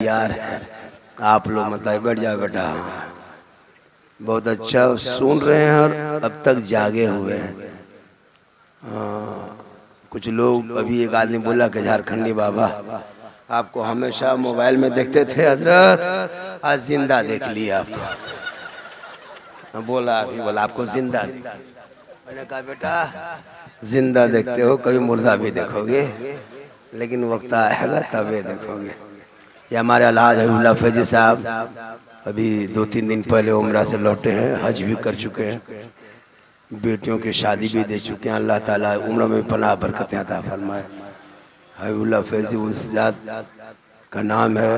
यार आप लोग मतलब बैठ जाओ बेटा। बहुत अच्छा सुन रहे हैं और अब तक जागे हुए हैं। कुछ लोग अभी एक आदमी बोला कि झारखंडी बाबा आपको हमेशा मोबाइल में देखते थे हजरत, आज जिंदा देख लिया आपको। बोला आपको जिंदा। मैंने कहा बेटा जिंदा देखते हो, कभी मुर्दा भी देखोगे, लेकिन वक्त आएगा तभी देखोगे। ये हमारे अलहाज हबीबुल्लाह फैजी साहब अभी 2-3 दिन पहले उम्रा से लौटे हैं, हज भी कर चुके हैं, बेटियों की शादी भी दे चुके हैं। अल्लाह ताला उम्र में पनाह बरकतें अता फरमाए। हबीबुल्लाह फैजी उस जात का नाम है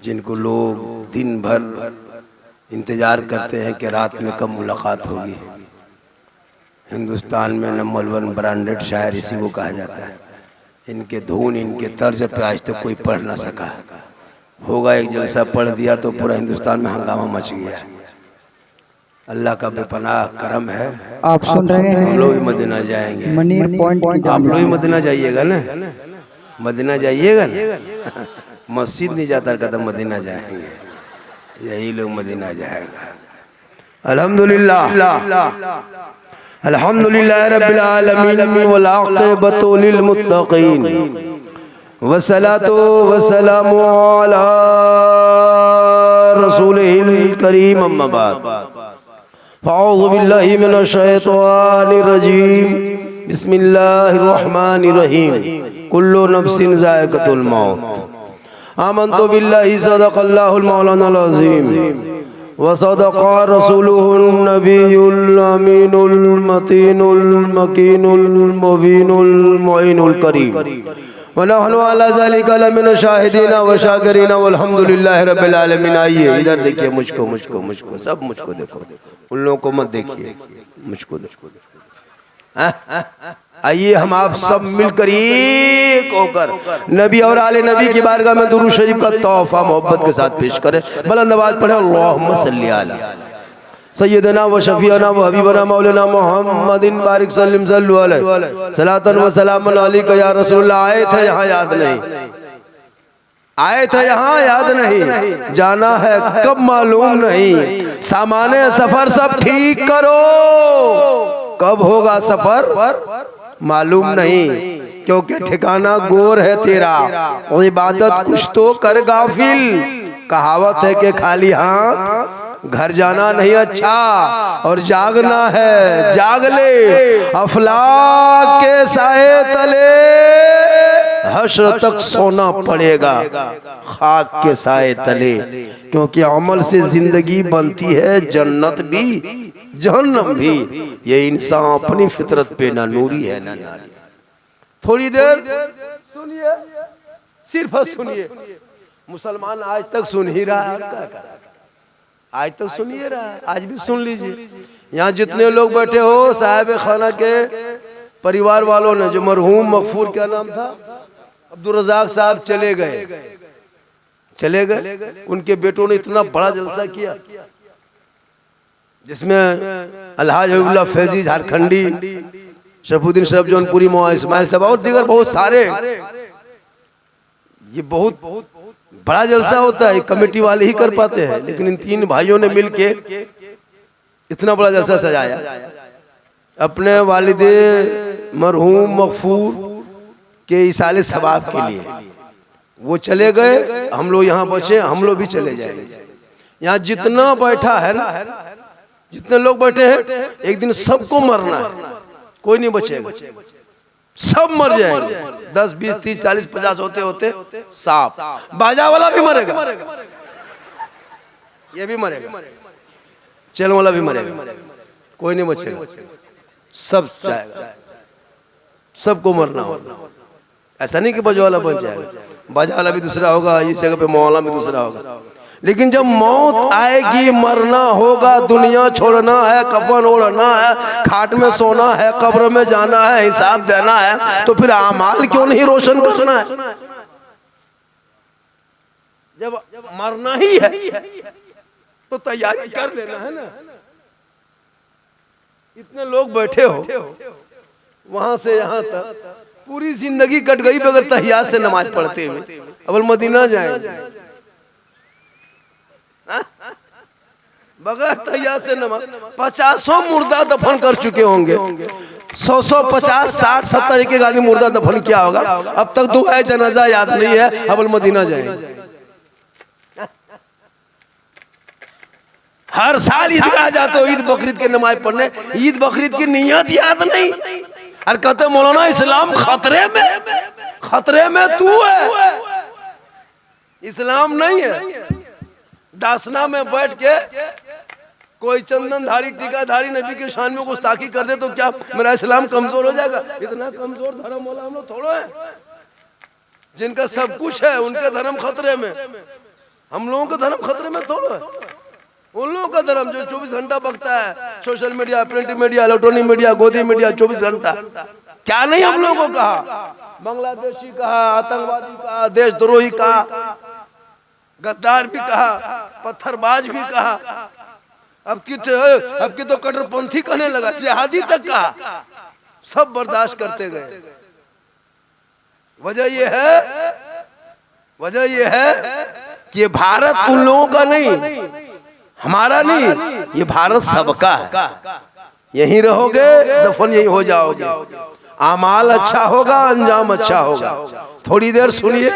जिनको लोग दिन भर इंतज़ार करते हैं कि रात में कब मुलाकात होगी। हिंदुस्तान में नंबर 1 ब्रांडेड शायर इसी को कहा जाता है। इनके धुन, इनके तर्ज पे आज तक कोई पढ़ ना सका होगा। एक जलसा पढ़ दिया तो पूरा हिंदुस्तान में हंगामा मच गया। अल्लाह का बेपनाह करम है। आप सुन रहे हैं, हम लोग भी मदीना जाएंगे। मनीर पॉइंट। आप लोग भी मदीना जाइएगा ना, मदीना जाइएगा ना। मस्जिद नहीं जाता कहता मदीना जाएंगे, यही लोग मदीना जाएगा। अल्हम्दुलिल्लाह अल्हम्दुलिल्लाह रब्बिल आलमीन वल आक़िबतु लिल मुत्तक़ीन वस्सलातु वस्सलामु अला रसूलिल करीम अम्मा बाद। अऊज़ु बिल्लाहि मिनश शैतानिर रजीम। बिस्मिल्लाहिर रहमानिर रहीम। कुल्लु नफ्सिन ज़ाइक़तुल मौत। आमन्तु बिल्लाहि सदक़ल्लाहुल मौलानाल अज़ीम व सदक़ा रसूलुहुन नबियुल अमीनुल मतीनुल मकीनुल मुबीनुल मुईनुल करीम व नहनु अला ज़ालिका लमिन शाहिदीन व शाकिरीन वल्हम्दुलिल्लाहि रब्बिल आलमीन। आइए इधर देखिए, मुझको सब मुझको देखो, उन लोगों को मत देखिए, मुझको देखो। आइए हम आप सब मिलकर एक होकर नबी और आले नबी की बारगाह में दुरूद शरीफ का तोहफा मोहब्बत के साथ पेश करें। बुलंद आवाज पढ़े अल्लाहुम्मा सल्ली अला सय्यदना व शफीअना व हबीबना मौलाना मुहम्मदिन बारिक सल्लिम सल्लु अलैहि सलातन व सलामन अलैका या रसूलुल्लाह। आए थे यहाँ याद नहीं, आए थे यहाँ याद नहीं, जाना है कब मालूम नहीं। सामाने सफर सब ठीक करो, कब होगा सफर मालूम नहीं, क्योंकि ठिकाना गोर है तेरा और इबादत कुछ तो कर गाफिल। कहावत है कि खाली हाथ घर जाना नहीं अच्छा, और जागना है जाग ले। अफलाक के साए तले हश्र तक सोना पड़ेगा, खाक के साए तले, क्योंकि अमल से जिंदगी बनती है जन्नत भी जहन्नम भी। ये इंसान अपनी फितरत पे ना नूरी है ना नारी। थोड़ी देर सुनिए, सिर्फ सुनिए। मुसलमान आज तक सुन ही रहा है, क्या कर आज तक सुनिए रहा है, आज भी सुन लीजिए। यहाँ जितने लोग बैठे हो साहिब खाना के परिवार वालों ने, जो मरहूम मगफूर क्या नाम था, अब्दुल रज़ाक साहब चले गए, उनके बेटों ने इतना बड़ा जलसा किया जिसमें अलहाज हबीबुल्लाह फैजी झारखंडी, शरफुद्दीन शरफ जौनपुरी, मौलाना इस्माइल साहब और दीगर बहुत सारे। ये बहुत बड़ा जलसा होता है, कमेटी वाले ही कर पाते हैं, लेकिन इन 3 भाइयों ने मिलके इतना बड़ा जलसा सजाया अपने वालिदे मरहूम मगफूर के इसाले सवाब के लिए। वो चले गए, हम लोग यहाँ बचे, हम लोग भी चले जाएंगे। यहाँ जितना बैठा है ना, जितने लोग बैठे हैं, एक दिन सबको मरना है, कोई नहीं बचेगा, सब मर जाएंगे। 10, 20, 30, 40, 50 होते होते साफ। बाजा वाला भी मरेगा, ये भी मरेगा, चैन वाला भी मरेगा, कोई नहीं बचेगा, सब जाएगा, सबको मरना होगा। ऐसा नहीं कि बाजा वाला बच जाएगा, बाजा वाला भी दूसरा होगा, इस जगह पे मौला भी दूसरा होगा। लेकिन जब मौत आएगी, मरना होगा, दुनिया छोड़ना है, कफन ओढ़ना है, खाट में सोना है, कब्र में जाना है, हिसाब देना है, तो फिर आमाल क्यों नहीं रोशन करना है? जब मरना ही है तो तैयारी कर लेना है ना। इतने लोग बैठे हो, वहां से यहां तक पूरी जिंदगी कट गई बगैर तहियात से नमाज पढ़ते हुए। अब मदीना जाएंगे बगैर तैयार से नमाज 50 मुर्दा दफन कर चुके होंगे 100 50 60 70 एक आदमी मुर्दा दफन किया होगा अब तक दुआ जनाजा याद नहीं है अब मदीना जाएंगे हर साल ईदगाह जाते हो ईद बकरीद की नमाज पढ़ने ईद बकरीद की नियत याद नहीं और कहते मौलाना इस्लाम खतरे में तू है इस्लाम नहीं है दासना में बैठ के कोई चंदनधारी टीकाधारी नबी के शान में गुस्ताखी कर दे तो क्या मेरा इस्लाम कमजोर हो जाएगा इतना कमजोर धर्म वाला हम लोग थोड़ा है जिनका सब कुछ है उनका धर्म खतरे में हम लोगों का धर्म खतरे में थोड़ा है उन लोगों का धर्म जो 24 घंटा बकता है social media print media electronic media गोदी मीडिया 24 घंटा क्या नहीं हम लोगों को कहा बांग्लादेशी कहा आतंकवादी कहा देशद्रोही कहा गद्दार भी कहा पत्थरबाज भी कहा अब की तो कट्टरपंथी कहने लगा जिहादी तक कहा सब बर्दाश्त करते गए वजह यह है कि ये भारत उन लोगों का नहीं हमारा नहीं ये भारत सबका है यहीं रहोगे दफन यहीं हो जाओगे आमाल अच्छा होगा अंजाम अच्छा होगा थोड़ी देर सुनिए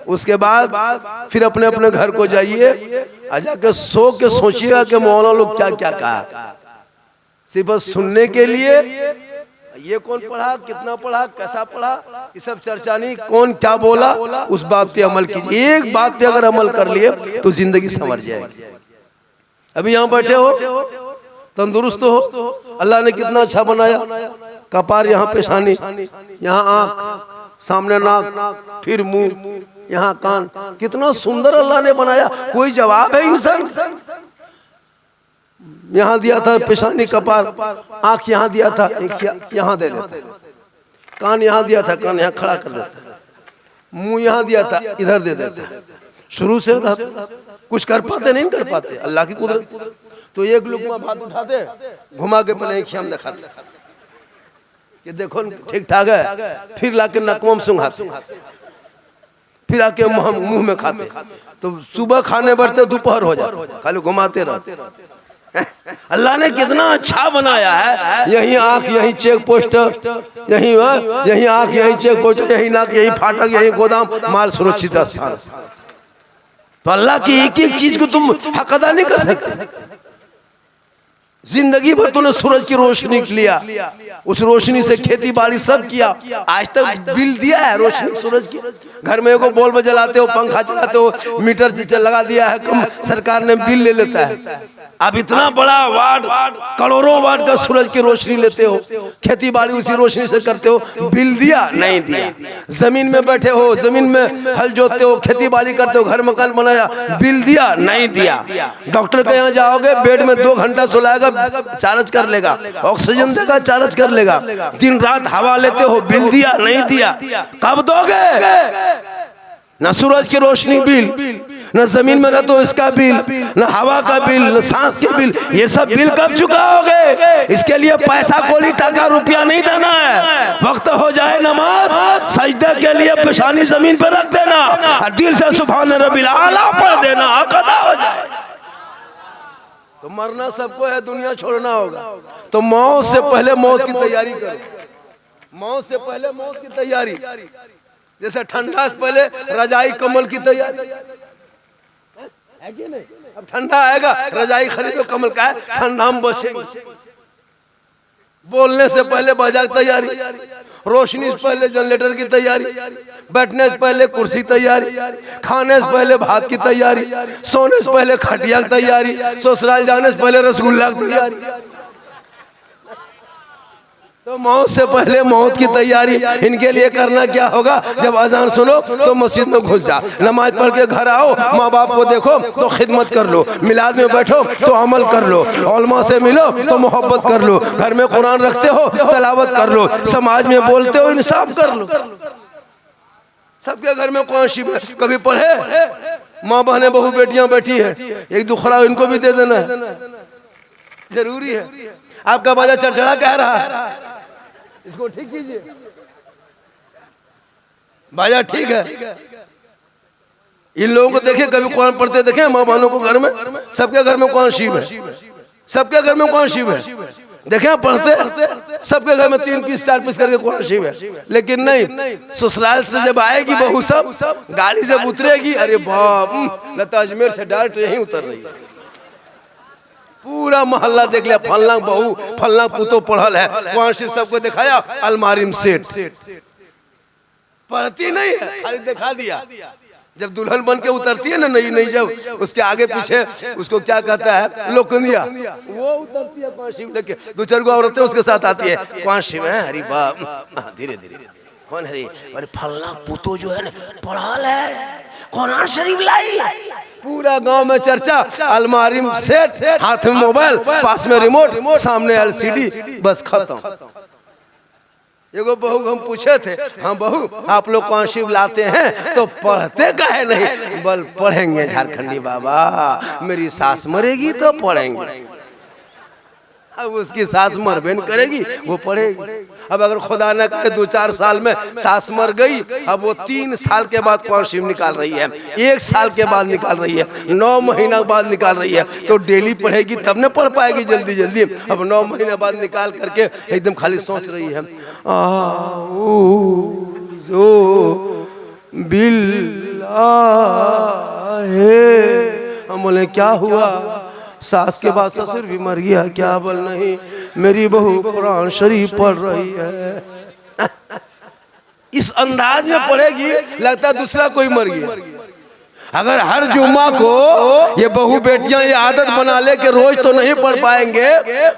उसके बाद फिर अपने अपने घर को जाइए आ जाके सो के सोचिएगा कि मौलाना लोग क्या क्या कहा सिर्फ सुनने के लिए ये कौन पढ़ा कितना पढ़ा कैसा पढ़ा ये सब चर्चा नहीं कौन क्या बोला उस बात पे अमल कीजिए एक बात पे अगर अमल कर लिए तो जिंदगी संवर जाएगी अभी यहाँ बैठे हो तंदुरुस्त हो अल्लाह ने कितना अच्छा बनाया कपार यहाँ पेशानी यहाँ आँख सामने नाक फिर मुंह यहाँ कान कितना सुंदर अल्लाह ने बनाया कोई जवाब है इंसान यहाँ दिया था पेशानी कपार आँख यहाँ दिया था एक यहाँ दे देता कान यहाँ दिया था कान यहाँ खड़ा कर देता मुंह यहाँ दिया था इधर दे देता शुरू से कुछ कर पाते नहीं कर पाते अल्लाह की कुदरत तो एक लुकमा भात उठाते घुमा के पहले एक शाम दिखाते कि देखो ठीक ठाक है फिर लाके नकवा में सुंघाते फिर आके मुंह में खाते तो सुबह खाने बैठते दोपहर हो जाते खाली घुमाते रहते अल्लाह ने कितना अच्छा बनाया है यही आंख यही चेक पोस्ट यही आंख यही चेक पोस्ट यही नाक यही फाटक यही गोदाम माल सुरक्षित स्थान तो अल्लाह की एक एक चीज को तुम हक अदा नहीं कर सकते जिंदगी भर तूने सूरज की रोशनी लिया उस रोशनी से खेती बाड़ी सब किया आज तक बिल दिया है रोशनी सूरज की घर में को बल्ब जलाते हो पंखा चलाते हो मीटर लगा दिया है कम सरकार ने बिल ले लेता है अब इतना बड़ा वाट करोड़ों वाट का सूरज की रोशनी लेते हो खेती बाड़ी उसी रोशनी से करते हो बिल दिया नहीं दिया जमीन में बैठे हो जमीन में हल जोतते हो खेती बाड़ी करते हो घर मकान बनाया बिल दिया नहीं दिया डॉक्टर के यहाँ जाओगे बेड में 2 घंटा सुलाएगा चार्ज कर लेगा ऑक्सीजन देगा चार्ज कर लेगा दिन रात हवा लेते हो बिल दिया नहीं दिया कब दोगे न सूरज की रोशनी बिल न जमीन में न तो इसका बिल न हवा का बिल न सांस के बिल ये सब बिल कब चुकाओगे इसके लिए पैसा कोली टका रुपया नहीं देना है वक्त हो जाए नमाज सजदे के लिए पेशानी जमीन पर रख देना और दिल से सुभान रब्बिल आला पढ़ देना अदा हो जाए तो मरना सबको है दुनिया छोड़ना होगा तो मौत से पहले मौत की तैयारी करो मौत से पहले मौत की तैयारी जैसे ठंडा से पहले रजाई कम्बल की तैयारी है कि नहीं अब ठंडा आएगा रजाई खरीदो कम्बल का है ठंडा में बचेंगे बोलने से पहले बाजा की तैयारी रोशनी से पहले जनरेटर की तैयारी बैठने से पहले कुर्सी तैयारी खाने से पहले भात की तैयारी सोने से पहले खटिया की तैयारी ससुराल जाने से पहले रसगुल्ला की तैयारी तो मौत से पहले मौत की तैयारी इनके लिए करना क्या होगा जब अजान सुनो तो मस्जिद में घुस जा नमाज पढ़ के घर आओ माँ बाप को देखो तो खिदमत कर लो मिलाद में बैठो तो अमल कर लो उलमा से मिलो तो मोहब्बत कर लो घर में कुरान रखते हो तलावत कर लो समाज में बोलते हो इंसाफ कर लो सबके घर में कौन सी कभी पढ़े माँ बहने बहू बेटियां बैठी है एक दुखरा इनको भी दे देना जरूरी है आपका बाजा चरचरा कह रहा है इसको ठीक कीजिए बाजा ठीक है इन लोगों को देखे कभी कुरान पढ़ते देखे माँ बहनों को घर में? सबके घर में कुरान शिव है, सबके घर में कुरान शिव है। देखे पढ़ते सबके घर में 3 पीस 4 पीस करके कुरान शिव है। लेकिन नहीं, ससुराल से जब आएगी बहू सब, गाड़ी जब उतरेगी, अरे बाप, लता अजमेर से डायरेक्ट यहीं उतर रही है। पूरा मोहल्ला देख लिया, फलना बहू फलना पुतो पढ़ल है, कुरान शिव सबको दिखाया, अलमारी में सेट। पढ़ती नहीं है, खाली दिखा दिया। जब दुल्हन बन के उतरती है ना नई नई, जब उसके आगे पीछे उसको क्या कहता है, लोकनिया, वो उतरती है कुरान शिव लेके। 2-4 गो औरतें उसके साथ आती है, कुरान शिव है, हरी बाप, धीरे धीरे कौन है? अरे फलना पुतो जो है ना पढ़ल है, कुरान शरीफ लाई। पूरा गांव में चर्चा, अलमारी में सेट, हाथ में मोबाइल, पास में रिमोट, सामने LCD, बस खत्म। एगो बहू हम पूछे थे, हाँ बहू आप लोग कुरान शिव लाते हैं तो पढ़ते काहे नहीं? बल पढ़ेंगे झारखंडी बाबा, मेरी सास मरेगी तो पढ़ेंगे। अब उसकी सास मरबे न करेगी, वो पढ़ेगी। अब अगर खुदा न करे 2-4 साल में सास मर गई, अब वो 3 साल के बाद कुरान शिव निकाल रही है, 1 साल के बाद निकाल रही है, 9 महीना बाद निकाल रही है, तो डेली पढ़ेगी तब न पढ़ पाएगी जल्दी जल्दी। अब 9 महीने बाद निकाल करके एकदम खाली सोच रही है, हम बोले क्या हुआ? सास के बाद ससुर भी मर गया क्या? बोल नहीं, मेरी बहू कुरान शरीफ पढ़ रही है। इस अंदाज में पढ़ेगी लगता है दूसरा कोई मर गया। अगर हर जुम्मा को ये बहू बेटियां ये आदत बना ले कि रोज तो नहीं पढ़ पाएंगे,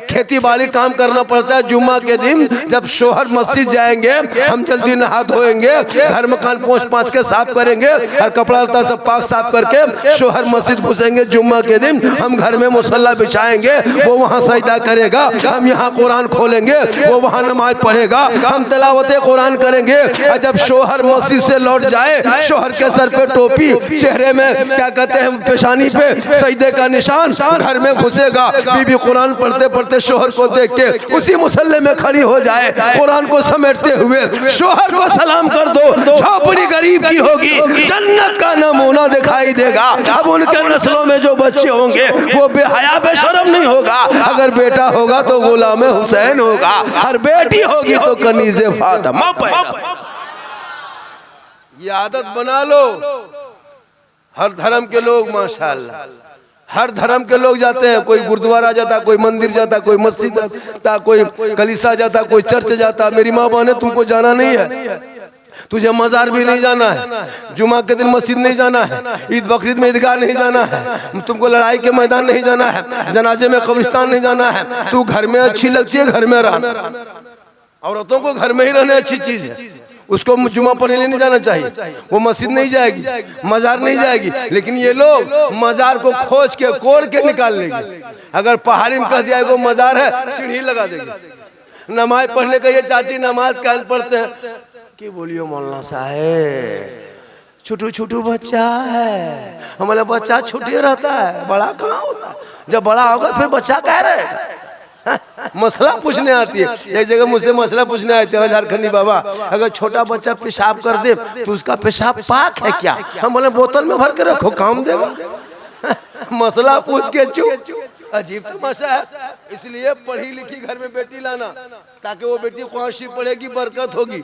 खेती बाड़ी काम करना पड़ता है, जुम्मा के दिन जब शोहर मस्जिद जाएंगे, हम जल्दी नहा धोएंगे, घर मकान पोंछ पाँच के साफ करेंगे और कपड़ा लता सब पाक साफ करके शोहर मस्जिद घुसेंगे। जुम्मा के दिन हम घर में मुसल्ला बिछाएंगे, वो वहाँ सजदा करेगा, हम यहाँ कुरान खोलेंगे, वो वहाँ नमाज पढ़ेगा, हम तिलावत कुरान करेंगे। और जब शोहर मस्जिद से लौट जाए, शोहर के सर पे टोपी, चेहरे में क्या कहते हैं पेशानी पे सजदे का निशान, घर में घुसेगा, बीबी कुरान पढ़ते पढ़ते शोहर को देख के उसी मुसल्ले में खड़ी हो जाए, कुरान को समेटते हुए शोहर को सलाम कर दो, झोपड़ी गरीब की होगी, जन्नत का नमूना दिखाई देगा। अब उनके नस्लों में जो बच्चे होंगे वो बेहया बेशरम नहीं होगा, अगर बेटा होगा तो गुलाम हुसैन होगा, और बेटी होगी तो कनीज़े फातिमा। ये आदत बना लो। हर धर्म के लोग माशाअल्लाह, हर धर्म के लोग जाते हैं, कोई गुरुद्वारा जाता, कोई मंदिर जाता, कोई मस्जिद जाता, कोई कलीसा जाता, कोई चर्च जाता। मेरी माँ बहने तुमको जाना नहीं है, तुझे मजार भी नहीं जाना है, जुमा के दिन मस्जिद नहीं जाना है, ईद बकरीद में ईदगाह नहीं जाना है, तुमको लड़ाई के मैदान नहीं जाना है, जनाजे में कब्रिस्तान नहीं जाना है। तू घर में अच्छी लगती है, घर में रह। औरतों को घर में ही रहना अच्छी चीज है, उसको जुमा पढ़ने नहीं जाना चाहिए, वो मस्जिद नहीं जाएगी, मजार नहीं जाएगी। लेकिन ये लोग मजार को खोज के कोड़ के निकाल लेगी। अगर पहाड़ी में कह दिया वो मजार है, सीढ़ी लगा देगी। नमाज पढ़ने का ये चाची नमाज कान पढ़ते हैं कि बोलियो मौलाना साहब छोटू छोटू बच्चा है, हमारा बच्चा छोटे रहता है, बड़ा कहाँ होता, जब बड़ा होगा फिर बच्चा कह रहे मसला पूछने आती है। एक जगह मुझसे मसला पूछने आते हैं झारखंडी बाबा, अगर छोटा बच्चा पेशाब कर दे तो उसका पेशाब पाक है क्या? हम बोले बोतल में भर के रखो, काम देगा। मसला पूछ के चुप। अजीब तमाशा है। इसलिए पढ़ी लिखी घर में बेटी लाना, ताकि वो बेटी कुरान शरीफ पढ़ेगी, बरकत होगी।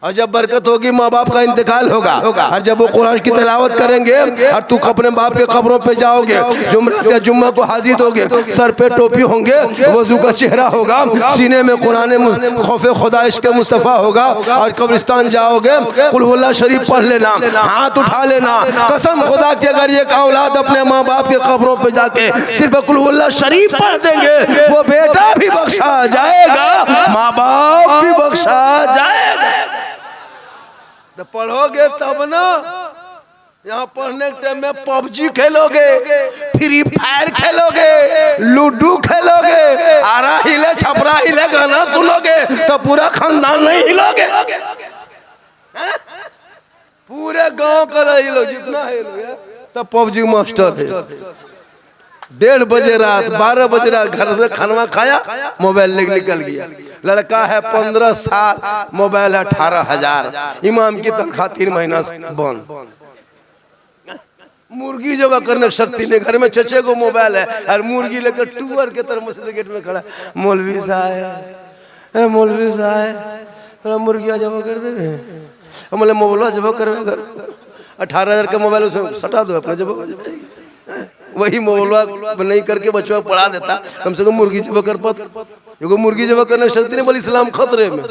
और जब बरकत होगी माँ बाप का इंतकाल होगा, और जब वो कुरान की तिलावत करेंगे और तू अपने बाप के कब्रों पे जाओगे, जुमरात या जुम्मा को हाजिर होगे, सर पे टोपी होंगे, वजू का चेहरा होगा, सीने में कुरान खौफे खुदा इश्क़ मुस्तफ़ा होगा, और कब्रिस्तान जाओगे कुल हुवल्लाह शरीफ पढ़ लेना, हाथ उठा लेना, कसम खुदा की अगर ये औलाद अपने माँ बाप के कब्रों पे जाके सिर्फ कुल हुवल्लाह शरीफ पढ़ देंगे, वो बेटा भी बख्शा जाएगा, माँ बाप भी बख्शा जाएगा। तो पढ़ोगे तब ना। यहाँ पढ़ने के टाइम में पबजी खेलोगे, फ्री फायर खेलोगे, लूडो खेलोगे, आरा हिले छपरा हिले गाना सुनोगे तो पूरा खानदान नहीं हिलोगे, पूरे गांव का हिलो, जितना हिलो सब पबजी मास्टर है। 1:30 बजे रात, 12 बजे रात घर में खाना खाया, मोबाइल लेके निकल गया। लड़का है 15 साल, मोबाइल है 18,000, इमाम की तनख्वाह 3 महीना से बंद। मुर्गी जब करने शक्ति नहीं, घर में चचे को मोबाइल है और मुर्गी लेकर टूअर के तरफ मस्जिद गेट में खड़ा, मौलवी साहब मौलवी साहब थोड़ा मुर्गिया जब कर दे, बोले मोबाइल जब करवे घर 18,000 का मोबाइल उसमें सटा दो अपना जब वही मोबाइल नहीं करके बच्चों को पढ़ा देता, कम से कम मुर्गी जब कर पाता, क्योंकि मुर्गी जब करने शक्ति नहीं, बोले इस्लाम खतरे में,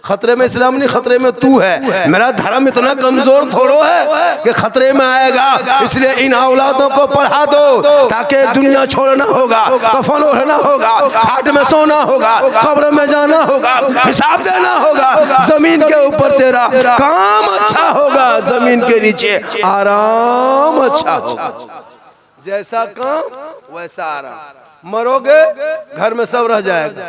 खतरे में इस्लाम नहीं, खतरे में तू है। मेरा धर्म इतना कमजोर थोड़ो है कि खतरे में आएगा, इसलिए इन औलादों को पढ़ा दो ताकि दुनिया छोड़ना होगा, कफन ओढ़ना होगा, खाट में सोना होगा, कब्र में जाना होगा, हिसाब देना होगा, जमीन के ऊपर तेरा काम अच्छा होगा, जमीन के नीचे आराम अच्छा होगा। जैसा काम वैसा आराम, मरोगे घर में सब रह जाएगा,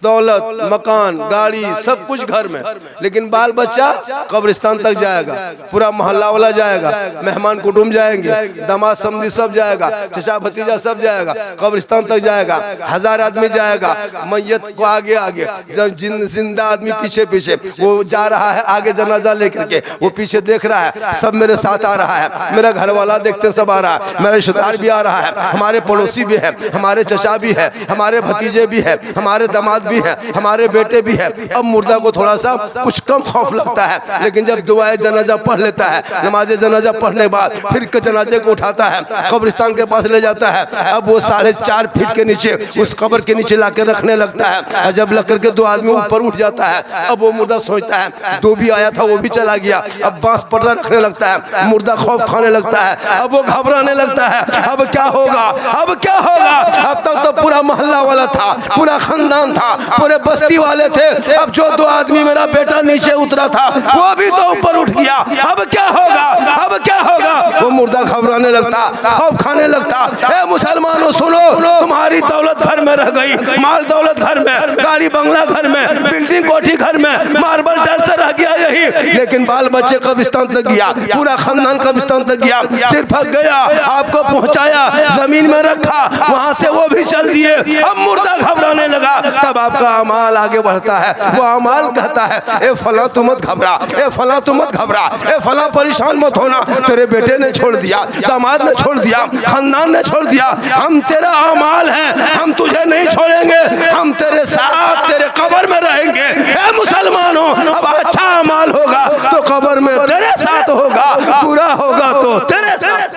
दौलत मकान गाड़ी सब कुछ घर में, लेकिन बाल बच्चा कब्रिस्तान तक जाएगा, पूरा मोहल्ला वाला जाएगा, मेहमान कुटुंब जाएंगे, दामाद समधी सब जाएगा, चचा भतीजा सब जाएगा, कब्रिस्तान तक जाएगा, 1000 आदमी जाएगा, मैयत को आगे आगे, जब जिंदा आदमी पीछे पीछे, वो जा रहा है आगे जनाजा लेकर के, वो पीछे देख रहा है, सब मेरे साथ आ रहा है, मेरा घर वाला देखते सब आ रहा है, मेरा रिश्तेदार भी आ रहा है, हमारे पड़ोसी भी है, हमारे चचा भी है, हमारे भतीजे भी है, हमारे दामाद भी है, हमारे बेटे भी है। अब मुर्दा को थोड़ा सा कुछ कम खौफ लगता है, लेकिन जब दुआए जनाजा पढ़ लेता है, नमाज जनाजा पढ़ने के बाद फिर जनाजे को उठाता है, कब्रिस्तान के पास ले जाता है, अब वो 4.5 फीट के नीचे उस कब्र के नीचे लाकर रखने लगता है, और जब लग करके 2 आदमी ऊपर उठ जाता है, अब वो मुर्दा सोचता है 2 भी आया था वो भी चला गया, अब बांस पटरा रखने लगता है, मुर्दा खौफ खाने लगता है, अब वो घबराने लगता है, अब क्या होगा, अब क्या होगा, अब तक तो पूरा मोहल्ला वाला था, पूरा खानदान था, पूरे बस्ती वाले थे, अब जो 2 आदमी मेरा बेटा नीचे उतरा था वो भी तो ऊपर उठ गया, अब क्या होगा, अब क्या होगा, वो मुर्दा घबराने लगता, खौफ खाने लगता। ए मुसलमानों सुनो, तुम्हारी दौलत घर में रह गई, माल दौलत घर में, गाड़ी बंगला घर में, बिल्डिंग कोठी घर में, मार्बल टाइल्स से रह गया यही, लेकिन बाल बच्चे कब्रिस्तान तक गया, पूरा खानदान कब्रिस्तान तक गया, सिर फक गया, आपको पहुंचाया, जमीन में रखा, वहां से वो भी चल दिए, अब मुर्दा घबराने लगा, तब आपका अमाल आगे बढ़ता है, वो अमाल कहता है ए फला तू मत घबरा, ए फला तू मत घबरा, ए फला परेशान मत होना, तेरे बेटे ने छोड़ दिया, दामाद ने छोड़ दिया, खानदान ने छोड़ दिया, हम तेरा अमाल है, हम तुझे नहीं छोड़ेंगे, हम तेरे साथ तेरे कब्र में रहेंगे। ए मुसलमानों, अब अच्छा अमाल होगा तो कब्र में तेरे साथ होगा, पूरा होगा तो तेरे साथ,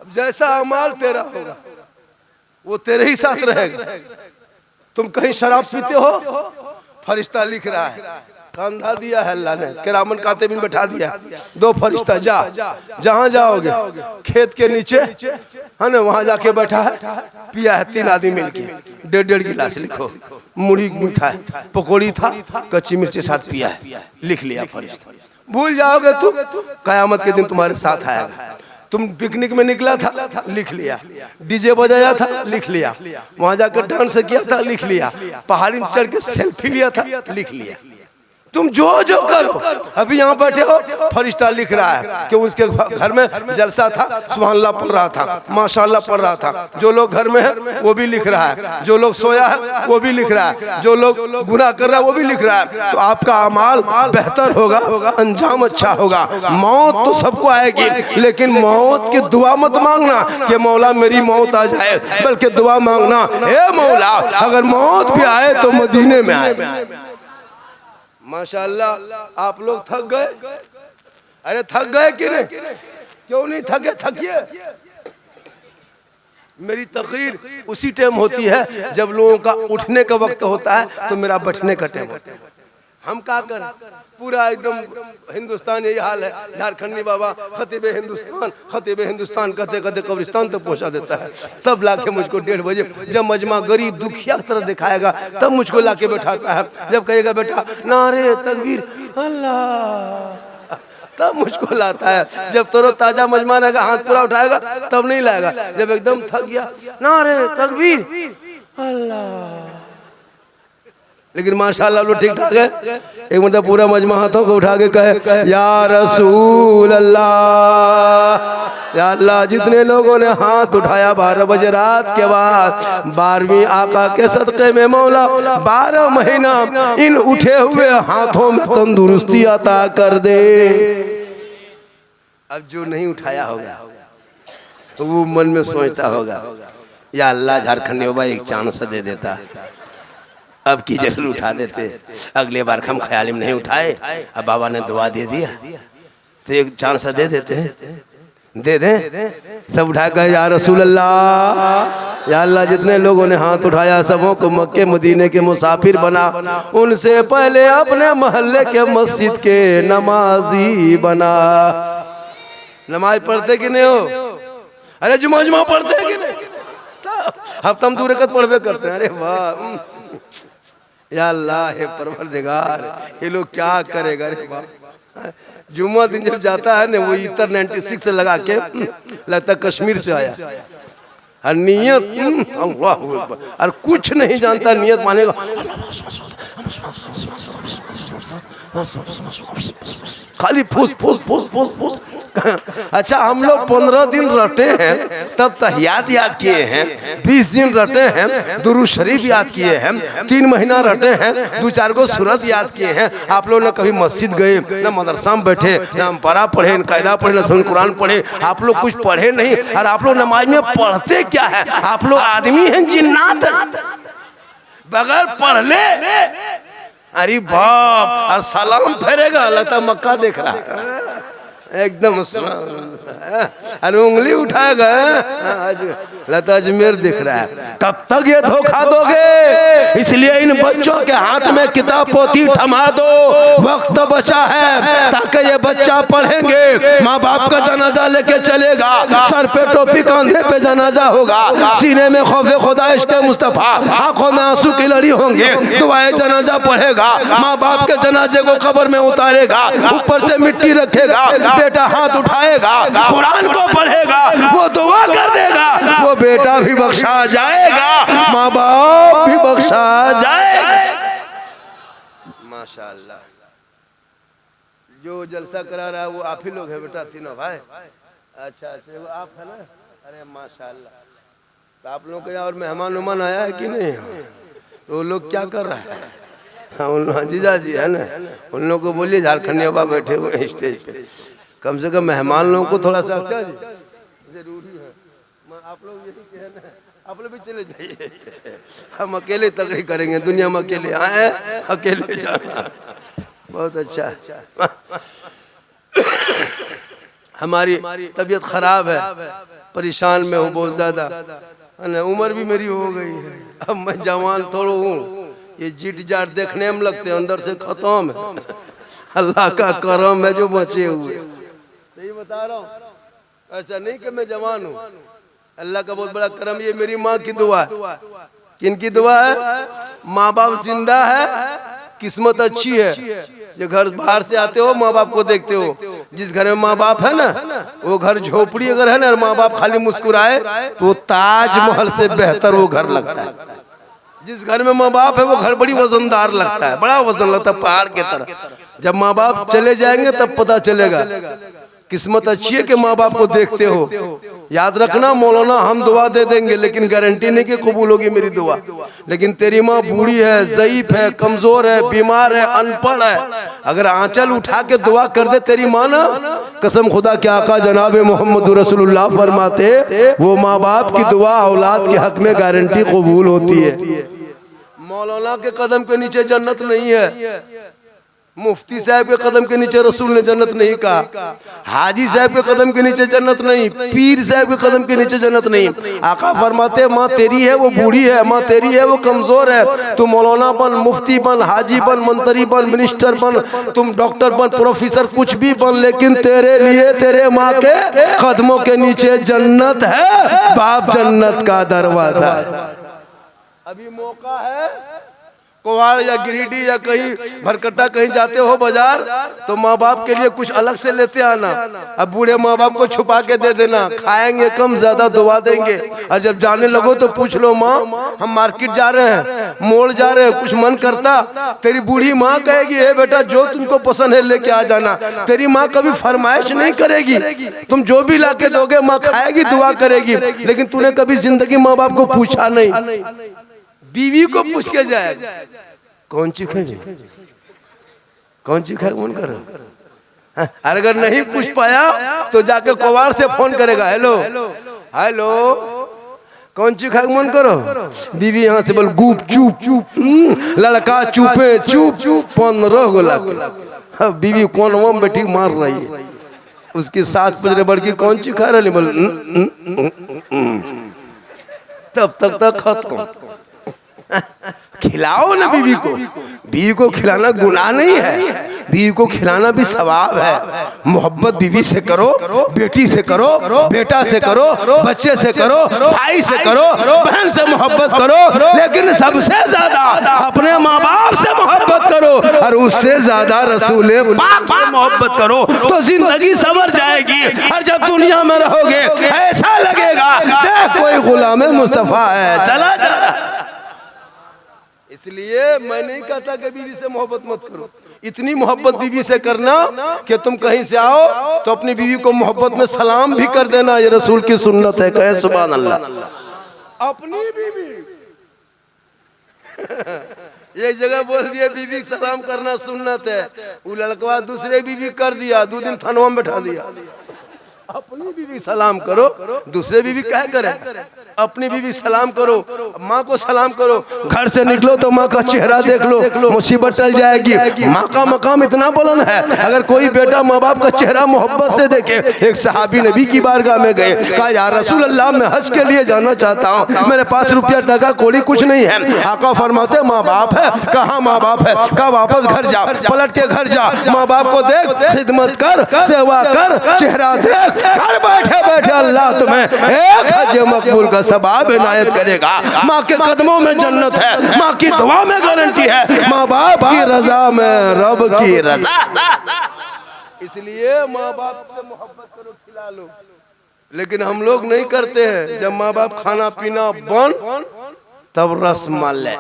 अब जैसा अमाल तेरा होगा वो तेरे ही साथ रहेगा। तुम कहीं शराब पीते हो, फरिश्ता लिख रहा है, कंधा दिया है अल्लाह ने, किरामन कातिबिन बैठा दिया, 2 फरिश्ता जा, जहां जाओगे खेत के नीचे है ना, वहां जाके बैठा है, पिया है 3 आदमी मिलके, 1.5 गिलास लिखो, मुड़ी मीठा है, पकौड़ी था, कच्ची मिर्ची साथ पिया है, लिख लिया फरिश्ता। भूल जाओगे तुम, कयामत के दिन तुम्हारे साथ आएगा। तुम पिकनिक में निकला था, लिख लिया, डीजे बजाया था, लिख लिया, वहां जाकर डांस किया था, लिख लिया, पहाड़ी में चढ़ के सेल्फी लिया था, लिख लिया। तुम जो जो करो, अभी यहाँ बैठे हो, फरिश्ता लिख रहा है कि उसके घर में जलसा था, सुभान अल्लाह पढ़ रहा था, माशाअल्लाह पढ़ रहा था, जो लोग घर में है वो भी लिख रहा है, जो लोग सोया है वो भी लिख रहा है, जो लोग गुनाह कर रहा है वो भी लिख रहा है। तो आपका अमाल बेहतर होगा, अंजाम अच्छा होगा। मौत तो सबको आएगी, लेकिन मौत की दुआ मत मांगना कि मौला मेरी मौत आ जाए, बल्कि दुआ मांगना, हे मौला अगर मौत भी आए तो मदीने में आए। माशाअल्लाह, आप लोग थक गए, अरे थक गए कि नहीं, क्यों नहीं थके, थकिए। मेरी तकरीर उसी टाइम होती है जब लोगों का उठने का वक्त होता है, तो मेरा बैठने का टाइम होता है। हम क्या करें, पूरा एकदम हिंदुस्तान यही हाल है, झारखंडी बाबा खतीबे हिंदुस्तान कहते कहते कब्रिस्तान तक पहुंचा देता है, तब लाके मुझको 1:30 बजे जब मजमा गरीब दुखिया तरह दिखाएगा तब मुझको लाके बैठाता है, जब कहेगा बेटा नारे तकबीर अल्लाह, तब मुझको लाता है, जब तरो ताजा मजमा रहेगा हाथ पूरा उठाएगा तब नहीं लाएगा, जब एकदम थक गया नारे तकबीर अल्लाह। लेकिन माशाअल्लाह लोग ठीक ठाक है, एक मतलब पूरा मजमा हाथों को उठा के कहे या रसूल अल्लाह, या अल्लाह। जितने लोगों ने हाथ उठाया 12 बजे रात के बाद, 12वीं आका के सदक़े में मौला 12 महीना इन उठे हुए हाथों में तंदुरुस्ती अता कर दे। अब जो नहीं उठाया होगा वो मन में सोचता होगा, या अल्लाह झारखंड बाबा एक चांस दे देता, अब की जरूर उठा देते। अगले बार हम ख्याल में नहीं उठाए, अब बाबा ने दुआ दे दिया तो एक चांस दे देते हैं, दे दें। सब उठा कर या रसूल अल्लाह, या अल्लाह जितने लोगों ने हाथ उठाया सबों को मक्के मदीने के मुसाफिर बना, उनसे पहले अपने मोहल्ले के मस्जिद के नमाजी बना। नमाज पढ़ते कि नहीं हो? अरे जुमा जुमा पढ़ते कि नहीं? हफ्ता में 2 रकत पढ़वे करते हैं। अरे वाह, या अल्लाह है परवरदिगार, ये लोग क्या करेगा। अरे वाह, जुम्मा दिन जब जाता है ना वो इतर 96 से लगा के लगता है कश्मीर से आया, और नियत अल्लाह और कुछ नहीं जानता, नियत मानेगा खाली फूस फूस फूस फूस फूस। अच्छा हम लोग 15 दिन रटे हैं, तब तहियात याद किए हैं, 20 दिन रटे हैं, दुरूद शरीफ याद किए हैं, 3 महीना रटे हैं, 2-4 गो सूरत याद किए हैं। आप लोग ना कभी मस्जिद गए, ना मदरसा में बैठे, ना अम्परा पढ़े, ना कायदा पढ़े, ना सन कुरान पढ़े, आप लोग कुछ पढ़े नहीं। और आप लोग नमाज में पढ़ते क्या है? आप लोग आदमी हैं जिन्नात, बगैर पढ़ ले अरे बाप, और सलाम फेरेगा लगता मक्का देख रहा है एकदम, अरे उंगली उठाएगा लगता अजमेर दिख रहा है। कब तक ये धोखा दोगे? इसलिए इन बच्चों के हाथ में किताब पोथी थमा दो, वक्त बचा है ताकि ये बच्चा पढ़ेंगे, माँ बाप का जनाजा लेके चलेगा, सर पे टोपी कंधे पे जनाजा होगा, सीने में खौफे खुदा इश्क़े मुस्तफा, आंखों में आंसू की लड़ी होंगे, दुआए जनाजा पढ़ेगा, माँ बाप के जनाजे को कब्र में उतारेगा, ऊपर से मिट्टी रखेगा, बेटा हाथ उठाएगा, कुरान को पढ़ेगा, वो दुआ कर देगा, वो बेटा भी बख्शा जाएगा, माँ बाप भी बख्शा जाएगा। माशाअल्लाह, जो जलसा करा रहा है वो आप ही लोग है बेटा, तीनों भाई। अच्छा अच्छा, वो आप है ना? अरे माशाअल्लाह, तो आप लोग के और मेहमान उमान आया है कि नहीं? तो वो लोग क्या कर रहा है? हाँ जीजा जी है ना, उन लोगों को बोलिए झारखंड बाबा बैठे हुए हैं स्टेज पे, कम से कम मेहमान लोगों को थोड़ा सा क्या जरूरी है। आप लोग यही कहना है, आप लोग भी चले जाइए, हम अकेले तकरीर करेंगे, दुनिया में अकेले आए, अकेले जाना। बहुत अच्छा। हमारी तबीयत खराब है, परेशान में हूँ बहुत ज्यादा, उम्र भी मेरी हो गई है, अब मैं जवान थोड़ा हूँ, ये जिट जाट देखने में लगते अंदर से खत्म है। अल्लाह का करम है जो बचे हुए, सही बता रहा हूँ। ऐसा नहीं कि मैं जवान हूँ, अल्लाह का बहुत बड़ा करम। ये मेरी माँ की दुआ है। किनकी दुआ है? माँ बाप जिंदा है, किस्मत अच्छी है। जो घर बाहर से आते हो माँ बाप को देखते हो, जिस घर में माँ बाप है ना वो घर झोपड़ी अगर है ना, माँ बाप खाली मुस्कुराए तो ताजमहल से बेहतर वो घर लगता है। जिस घर में माँ बाप है वो घर बड़ी वजनदार लगता है, बड़ा वजन लगता है पहाड़ के तरह। जब माँ बाप चले जाएंगे तब पता चलेगा किस्मत अच्छी है कि माँ बाप को देखते हो। याद रखना मौलाना हम दुआ दे देंगे लेकिन गारंटी नहीं कि कबूल होगी मेरी दुआ। लेकिन तेरी माँ बूढ़ी है, ज़ईफ है, कमजोर है, बीमार है, अनपढ़ है, अगर आंचल उठा के दुआ कर दे तेरी माँ ना, कसम खुदा के आका जनाब मोहम्मद रसूलुल्लाह फरमाते वो माँ बाप की दुआ औलाद के हक में गारंटी कबूल होती है। मौलाना के कदम के नीचे जन्नत नहीं है, मुफ्ती साहब के कदम के नीचे रसूल ने जन्नत नहीं कहा, हाजी साहब के कदम के नीचे जन्नत नहीं, पीर साहब के कदम के नीचे जन्नत नहीं। आका फरमाते माँ तेरी है वो बूढ़ी है, माँ तेरी है वो कमजोर है, तुम मौलाना बन, मुफ्ती बन, हाजी बन, मंत्री बन, मिनिस्टर बन, तुम डॉक्टर बन, प्रोफेसर कुछ भी बन, लेकिन तेरे लिए तेरे माँ के कदमों के नीचे जन्नत है, बाप जन्नत का दरवाजा। अभी मौका है, कुवाड़ या गिरिडीह या कहीं भरकट्टा कहीं जाते हो बाजार तो माँ बाप के लिए कुछ अलग से लेते आना। अब बूढ़े माँ बाप को छुपा के दे देना, खाएंगे कम ज्यादा दुआ देंगे। और जब जाने लगो तो पूछ लो माँ हम मार्केट जा रहे हैं, मोड़ जा रहे हैं, कुछ मन करता, तेरी बूढ़ी माँ कहेगी हे बेटा जो तुमको पसंद है लेके आ जाना। तेरी माँ कभी फरमाइश नहीं करेगी, तुम जो भी ला के दोगे माँ खाएगी, दुआ करेगी, लेकिन तूने कभी जिंदगी माँ बाप को पूछा नहीं। बीवी को पूछ के जाएगा कौन ची खाएगी, कौन ची खाएगा मन कर और अगर नहीं पूछ पाया तो जाके कबाड़ से फोन करेगा, हेलो हेलो कौन चीज खाए मन करो, बीवी यहाँ से बोल गुप चुप चुप, लड़का चुपे चुप चुप 15 गो लाख। बीवी कौन वम बैठी मार रही है, उसकी सास पूछ रहे बड़की कौन चीज खा रही, बोल तब तक खत्म। खिलाओ ना बीवी को, बीवी को खिलाना गुनाह नहीं है, बीवी को खिलाना भी सवाब है। मोहब्बत बीवी से करो, बेटी से करो, बेटा से करो, बच्चे से करो, भाई से करो, बहन से मोहब्बत करो, लेकिन सबसे ज्यादा अपने माँ बाप से मोहब्बत करो और उससे ज्यादा रसूल पाक से मोहब्बत करो तो जिंदगी संवर जाएगी। और जब दुनिया में रहोगे ऐसा लगेगा देख कोई गुलाम मुस्तफा है चला जा रहा। इसलिए मैं नहीं कहता कि बीवी से मोहब्बत मत करो, इतनी मोहब्बत बीवी से करना कि तुम कहीं से आओ तो अपनी बीवी को मोहब्बत में सलाम भी कर देना, ये रसूल की सुन्नत है, कहे सुभान अल्लाह। अपनी बीवी एक जगह बोल दिया बीवी सलाम करना सुन्नत है, वो लड़का दूसरे बीवी कर दिया, 2 दिन थानवा में बैठा दिया। अपनी बीवी सलाम करो, दूसरे बीवी क्या करे, अपनी बीवी सलाम करो, माँ को सलाम करो, घर से निकलो तो माँ का चेहरा देख लो, मुसीबत टल जाएगी। माँ का मकाम इतना बुलंद है, अगर कोई बेटा माँ बाप का चेहरा मोहब्बत से देखे। एक सहाबी नबी की बारगाह में गए, कहा या रसूल अल्लाह मैं हज के लिए जाना चाहता हूँ, मेरे पास रुपया टका कोड़ी कुछ नहीं है। आका फरमाते माँ बाप है, कहाँ माँ बाप है, कहा वापस घर जा, पलट के घर जा, माँ बाप को देख, खिदमत कर, सेवा कर, चेहरा देख, घर बैठे बैठे अल्लाह तुम्हें एक हज मकबूल का सवाब इनायत करेगा। माँ के कदमों में जन्नत है, माँ की दुआ में गारंटी है, माँ बाप की रजा में रब की रजा। इसलिए माँ बाप से मोहब्बत करो, खिला लो, लेकिन हम लोग नहीं करते हैं। जब माँ बाप खाना पीना बन तब रसमलाई,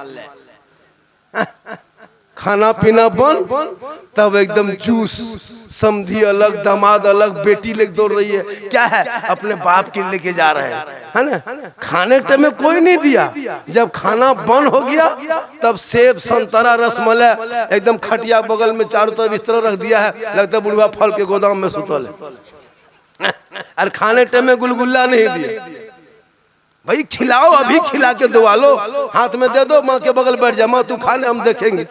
खाना पीना बन तब एकदम जूस, समधी अलग, दामाद अलग, बेटी लेके दौड़ रही है, क्या है अपने बाप के लेके जा रहे हैं, है ना। खाने टाइम में कोई नहीं दिया, जब खाना बंद हो गया तब सेब संतरा रसमलाई एकदम खटिया बगल में चारों तरफ इस तरह रख दिया है, लगता है बुढ़वा फल के गोदाम में सुतल है। और खाने टाइम में गुलगुल्ला नहीं दिया, भाई खिलाओ, अभी खिला के दुआ लो, हाथ में दे दो, माँ के बगल बैठ जा, माँ तू खाने हम देखेंगे,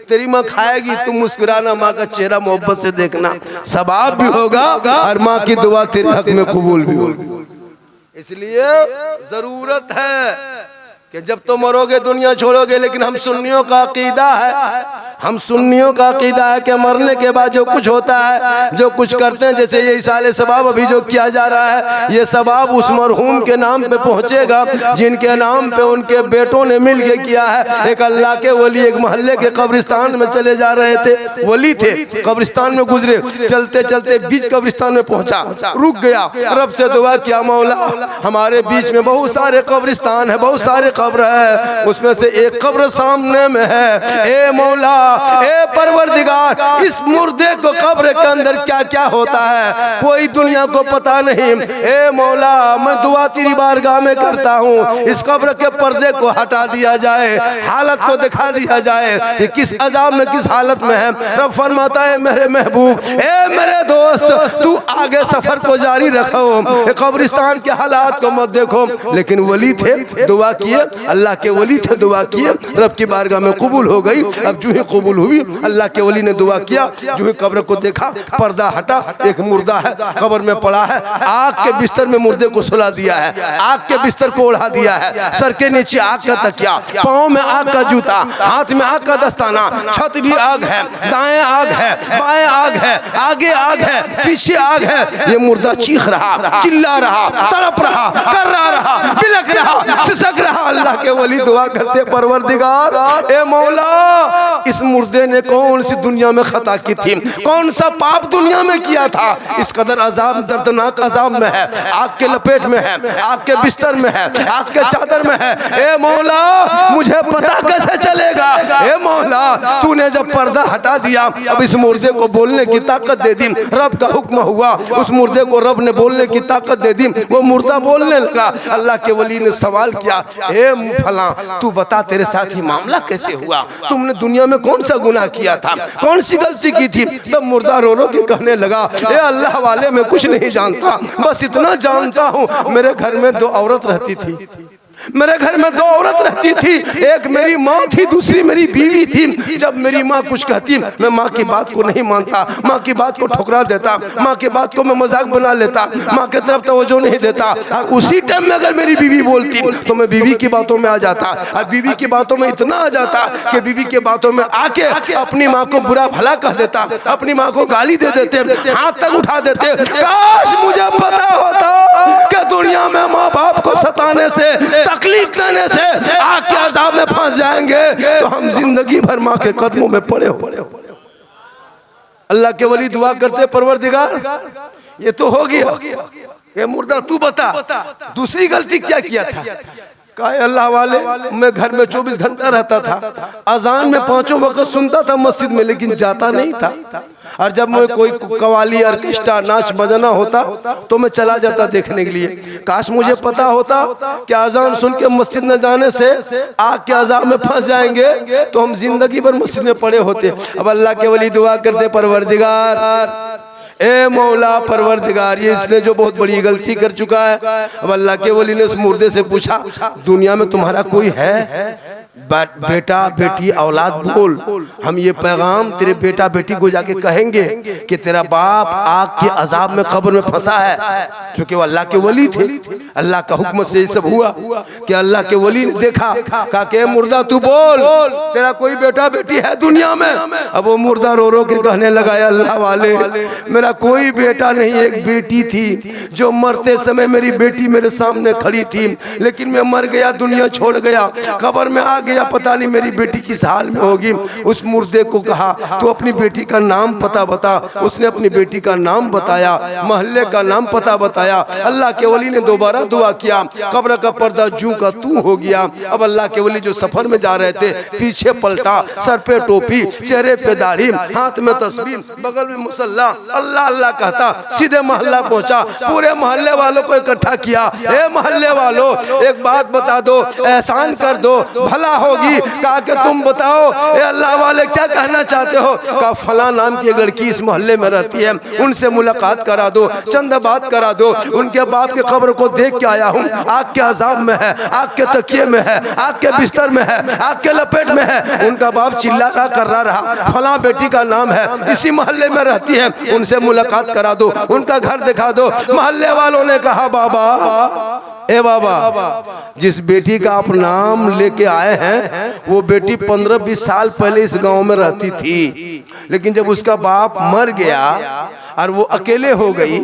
तेरी माँ खाएगी, तुम मुस्कुराना, माँ का चेहरा मोहब्बत से देखना, सवाब भी होगा और माँ की दुआ तेरे हक में कबूल भी होगी। इसलिए जरूरत है कि जब तो मरोगे दुनिया छोड़ोगे, लेकिन हम सुन्नियों का अकीदा है, हम सुन्नियों का अकीदा है कि मरने के बाद जो कुछ होता है, जो कुछ करते हैं, जैसे ये इसाले सवाब अभी जो किया जा रहा है, ये सवाब उस मरहूम के नाम पे पहुंचेगा जिनके नाम पे उनके बेटों ने मिल के किया है। एक अल्लाह के वली एक मोहल्ले के कब्रिस्तान में चले जा रहे थे, वली थे, कब्रिस्तान में गुजरे, चलते चलते बीच कब्रिस्तान में पहुंचा, रुक गया, रब से दुआ किया मौला हमारे बीच में बहुत सारे कब्रिस्तान है, बहुत सारे कब्र है, उसमें से एक कब्र सामने में है, ए मौला, ए परवरदिगार, इस मुर्दे को कब्र के अंदर क्या क्या होता है कोई दुनिया को पता नहीं, ए मौला मैं दुआ तेरी बारगाह में करता हूँ, इस कब्र के पर्दे को हटा दिया जाए, हालत को दिखा दिया जाए, ये किस अजाब में किस हालत में है। रब फरमाता है मेरे महबूब, ए मेरे दोस्त, तू आगे सफर को जारी रखो, कब्रिस्तान के हालात को मत देखो। लेकिन वली थे, दुआ किए, अल्लाह के वली थे, दुआ किए, रब की बारगाह में कबूल हो गई। अब जो ही कबूल हुई, अल्लाह के वली ने दुआ किया, जो ही कब्र को देखा, पर्दा हटा, एक मुर्दा है कब्र में पड़ा है, आग के बिस्तर में मुर्दे को सुला दिया है, आग के बिस्तर को ओढ़ा दिया है, सर के नीचे आग का तकिया, पाँव में आग का जूता, हाथ में आग का दस्ताना, छत भी आग है, दाएं आग है, बाएं आग है, आगे आग है, पीछे आग है। ये मुर्दा चीख रहा, चिल्ला रहा, तड़प रहा, कर्रा रहा, बिलक रहा, सिसक रहा। अल्लाह के वली दुआ करते, परवरदिगार ए मौला, इस मुर्दे ने कौन सी दुनिया में खता की थी, कौन सा पाप दुनिया में किया था, इस कदर अजाब, दर्दनाक अजाब में है, आग के लपेट में है, आग के बिस्तर में है, आग के चादर में है। ए मौला मुझे पता कैसे चलेगा, ए मौला तूने जब पर्दा हटा दिया, अब इस मुर्दे को बोलने की ताकत दे दी, रब का हुक्म हुआ, उस मुर्दे को रब ने बोलने की ताकत दे दी, वो मुर्दा बोलने लगा। अल्लाह के वली ने सवाल किया, ए ए फला, तू बता तेरे साथ ही मामला कैसे हुआ, तुमने दुनिया में कौन सा गुनाह किया था, कौन सी गलती की थी। तब मुर्दा रो रो के कहने लगा, ए अल्लाह वाले मैं कुछ नहीं जानता, बस इतना जानता हूँ मेरे घर में 2 औरत रहती थी, मेरे घर में 2 औरत रहती थी, एक मेरी माँ थी, दूसरी मेरी बीवी थी। जब मेरी माँ कुछ कहती मैं माँ की बात को नहीं मानता, माँ की बात को ठुकरा देता, माँ की बात को मैं मजाक बना लेता, माँ की तरफ तवज्जो नहीं देता। और उसी टाइम में अगर मेरी बीवी बोलती तो मैं बीवी की बातों में आ जाता, और बीवी की बातों में इतना आ जाता कि बीवी की बातों में आके अपनी माँ को बुरा भला कह देता, अपनी माँ को गाली दे देते, हाथ तक उठा देते। काश मुझे पता होता कि दुनिया में माँ बाप को सताने से, तकलीफ देने से आग के अज़ाब में फंस जाएंगे तो हम जिंदगी भर माँ के कदमों में पड़े हो। अल्लाह के वली दुआ करते, परवरदिगार ये तो हो गया, ये मुर्दा तू बता दूसरी गलती क्या किया था। कहा अल्लाह वाले मैं घर में 24 घंटा रहता था, अजान में 5 वक्त सुनता था मस्जिद में, लेकिन जाता नहीं था। और जब मैं कोई कवाली ऑर्केस्ट्रा नाच बजाना होता तो मैं चला जाता देखने के लिए। काश मुझे पता होता कि अजान सुन के मस्जिद में जाने से आग के अज़ाब में फंस जाएंगे तो हम जिंदगी भर मस्जिद में पड़े होते। अब अल्लाह के वली दुआ करते, परवरदिगार ए मौला परवरदिगार, ये इसने जो बहुत बड़ी गलती कर चुका है। अब अल्लाह के वली ने उस मुर्दे से पूछा, दुनिया में तुम्हारा कोई है बेटा बेटी औलाद, बोल हम ये पैगाम तेरे बेटा बेटी को जाके कहेंगे कि तेरा बाप आग के अजाब में कब्र में फंसा है। क्योंकि वो अल्लाह के वली थे, अल्लाह का हुक्म से ये सब हुआ कि अल्लाह के वली ने देखा, कहा कि मुर्दा तू बोल तेरा कोई बेटा बेटी है दुनिया में। अब वो मुर्दा रो रो के कहने लगा, अल्लाह वाले मेरा कोई बेटा नहीं, एक बेटी थी जो मरते समय मेरी बेटी मेरे सामने खड़ी थी, लेकिन मैं मर गया, दुनिया छोड़ गया, कब्र में आ गया, पता नहीं मेरी बेटी किस हाल में होगी। उस मुर्दे को कहा तू अपनी बेटी का नाम पता बता। उसने अपनी बेटी का नाम बताया, मोहल्ले का नाम पता बताया। अल्लाह के वली ने दोबारा दुआ किया, कब्र का पर्दा जूं का तू हो गया। अब अल्लाह के वली जो सफर में जा रहे थे, पीछे पलटा, सर पे टोपी, चेहरे पे दाढ़ी, हाथ में तस्बीह, बगल में मुसल्ला, अल्लाह अल्लाह कहता सीधे मोहल्ला पहुंचा। पूरे मोहल्ले वालों को इकट्ठा किया, ए मोहल्ले वालों एक बात बता दो, एहसान कर दो, भला होगी। कहा कि तुम बताओ ए अल्लाह वाले क्या कहना चाहते हो। कहा फला नाम की एक लड़की इस मोहल्ले में रहती है, उनसे मुलाकात करा दो, चंद बात करा दो। उनके बाप के कब्र को देख के आया हूँ, आग के अजाब में है, आग के तकिए में है, आग के बिस्तर में है, आग के लपेट में है। उनका बाप चिल्ला रहा कर रहा, फला बेटी का नाम है, इसी मोहल्ले में रहती है, उनसे मुलाकात करा दो, उनका घर दिखा दो। मोहल्ले वालों ने कहा बाबा ए बाबा जिस बेटी का आप नाम लेके आए हैं वो बेटी 15-20 साल पहले इस गांव में रहती थी, लेकिन जब उसका बाप मर गया और वो अकेले हो गई,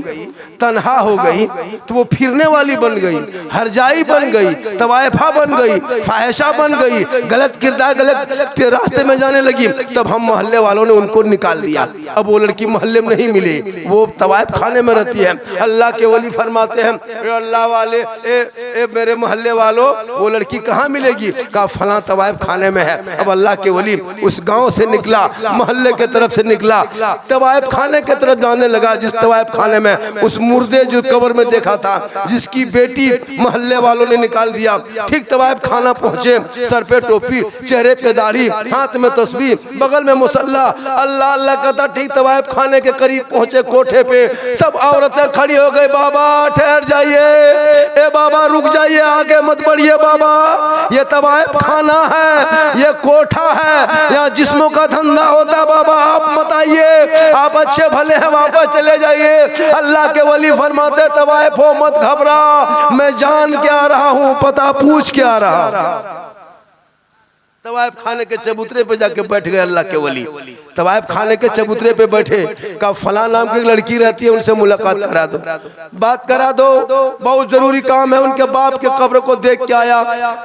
तन्हा हो गई, तो वो फिरने वाली बन गई, हरजाई बन गई, तवायफा बन गई, फाहिशा बन गई, गलत किरदार गलत रास्ते में जाने लगी। तब हम मोहल्ले वालों ने उनको निकाल दिया। अब वो लड़की मोहल्ले में नहीं मिली, वो तवायफ खाने में रहती है। अल्लाह के वली फरमाते हैं, अल्लाह वाले ए मेरे मोहल्ले वालों वो लड़की कहाँ मिलेगी। कहा फला तवायफ खाने में है। अब अल्लाह के वली उस गांव से निकला, मोहल्ले के तरफ से निकला, तवायफ खाने के तरफ जाने लगा। जिस तवायफ खाने में उस मुर्दे जो कब्र में देखा था, जिसकी बेटी मोहल्ले वालों ने निकाल दिया, ठीक तवायफ खाना पहुंचे, सर पे टोपी, चेहरे पे दाढ़ी, हाथ में तस्बीह, बगल में मुसल्ला, अल्लाह अल्लाह कहता। ठीक तवायफ खाने के करीब पहुंचे, कोठे पे सब औरतें खड़ी हो गई, बाबा ठहर जाइए, ए बाबा रुक जाइए, आगे मत बढ़िए बाबा, ये तवायफ खाना है, ये कोठा है, यहाँ जिस्मों का धंधा होता है बाबा, आप मत आइए, आप अच्छे भले हैं वापस चले जाइए। अल्लाह के वली फरमाते तवायफ हो मत घबरा, मैं जान के आ रहा हूँ, पता पूछ के आ रहा। तवायफ खाने के चबूतरे पे जाके बैठ गए अल्लाह के वली। तवायफ खाने के चबूतरे पे बैठे, का फला नाम की लड़की रहती है, उनसे मुलाकात करा दो, बात करा दो, बहुत जरूरी काम है। उनके बाप के कब्र को देख के आया।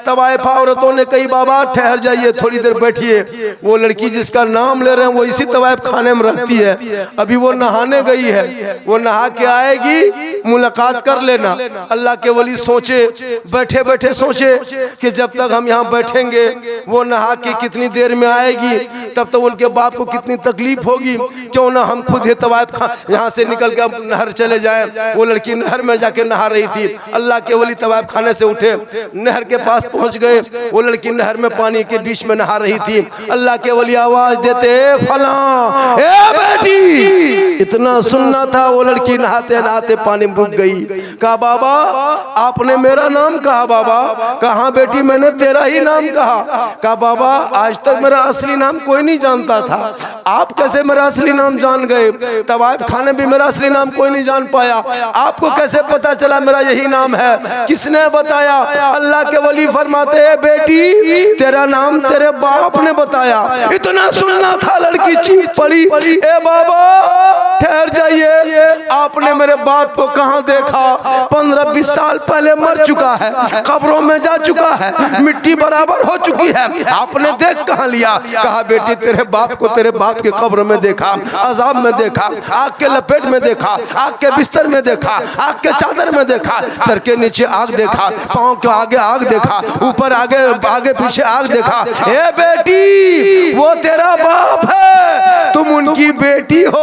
तवायफ औरतों ने कही बाबा ठहर जाइए, थोड़ी देर बैठिए। वो लड़की जिसका नाम ले रहे हैं वो इसी तवायफ खाने में रहती है, अभी वो नहाने गई है, वो नहा के आएगी, मुलाकात कर लेना। अल्लाह के वली सोचे, बैठे बैठे सोचे कि जब तक हम यहाँ बैठेंगे वो नहा के कितनी देर में आएगी, तब तो उनके बाप को कितनी तकलीफ होगी। क्यों ना हम खुद ही तवाइफ यहाँ से निकल के नहर चले जाए। वो लड़की नहर में जाके नहा रही थी। अल्लाह के वली तवाइफ खाने से उठे, नहर के पास पहुंच गए। वो लड़की नहर में पानी के बीच में नहा रही थी। अल्लाह के वली आवाज देते, फला ए बेटी, इतना सुनना था। वो लड़की नहाते नहाते पानी में रुक गई। कहा बाबा आपने मेरा नाम कहा। बाबा कहा बेटी मैंने तेरा ही नाम कहा बाबा आज तक मेरा असली नाम कोई नहीं जानता था, आप कैसे मेरा असली नाम जान गए? तवाइफ खाने भी मेरा असली नाम कोई नहीं जान पाया, आपको कैसे पता चला मेरा यही नाम है? किसने बताया? अल्लाह के वली फरमाते हैं बेटी तेरा नाम तेरे बाप ने बताया। इतना सुनना था, लड़की चीख पड़ी, ए बाबा ठहर जाइए, आपने मेरे बाप को कहाँ देखा? 15-20 साल पहले मर चुका है, कब्रों में जा चुका है, मिट्टी बराबर हो चुकी है, आपने देख कहाँ लिया? कहा बेटी तेरे बाप को तेरे बाप की कब्र में देखा, अजाब में देखा, आग के लपेट में देखा, आग के बिस्तर में देखा, आग के चादर में देखा, सर के नीचे आग देखा, पाँव के आगे आग देखा, ऊपर आगे आगे पीछे आग देखा। ए बेटी वो तेरा बाप है, तुम उनकी बेटी हो,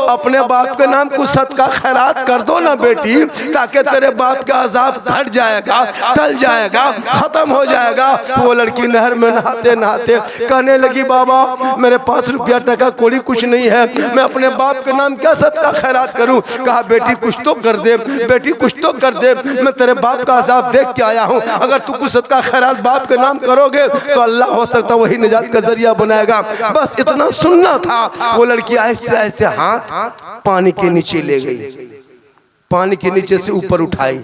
अपने बाप के नाम कुछ सदका खैरात कर दो ना बेटी, ताकि तेरे बाप का अजाब हट जाएगा, टल जाएगा, खत्म हो जाएगा। वो लड़की नहर में नहाते नहाते कहने लगी बाबा मेरे पास रुपया टका कोड़ी कुछ नहीं है, मैं अपने बाप के नाम क्या सदका खैरात करूं? कहा बेटी कुछ तो कर दे, बेटी कुछ तो कर दे, मैं तेरे बाप का अजाब देख के आया हूं, अगर तू कुछ सदका खैरात बाप के नाम करोगे तो अल्लाह हो सकता वही निजात का जरिया बनाएगा। बस इतना सुनना था। वो लड़की आहिस्ते आहिस्ते हाथ पानी के नीचे ले गई, पानी के नीचे से ऊपर उठाई,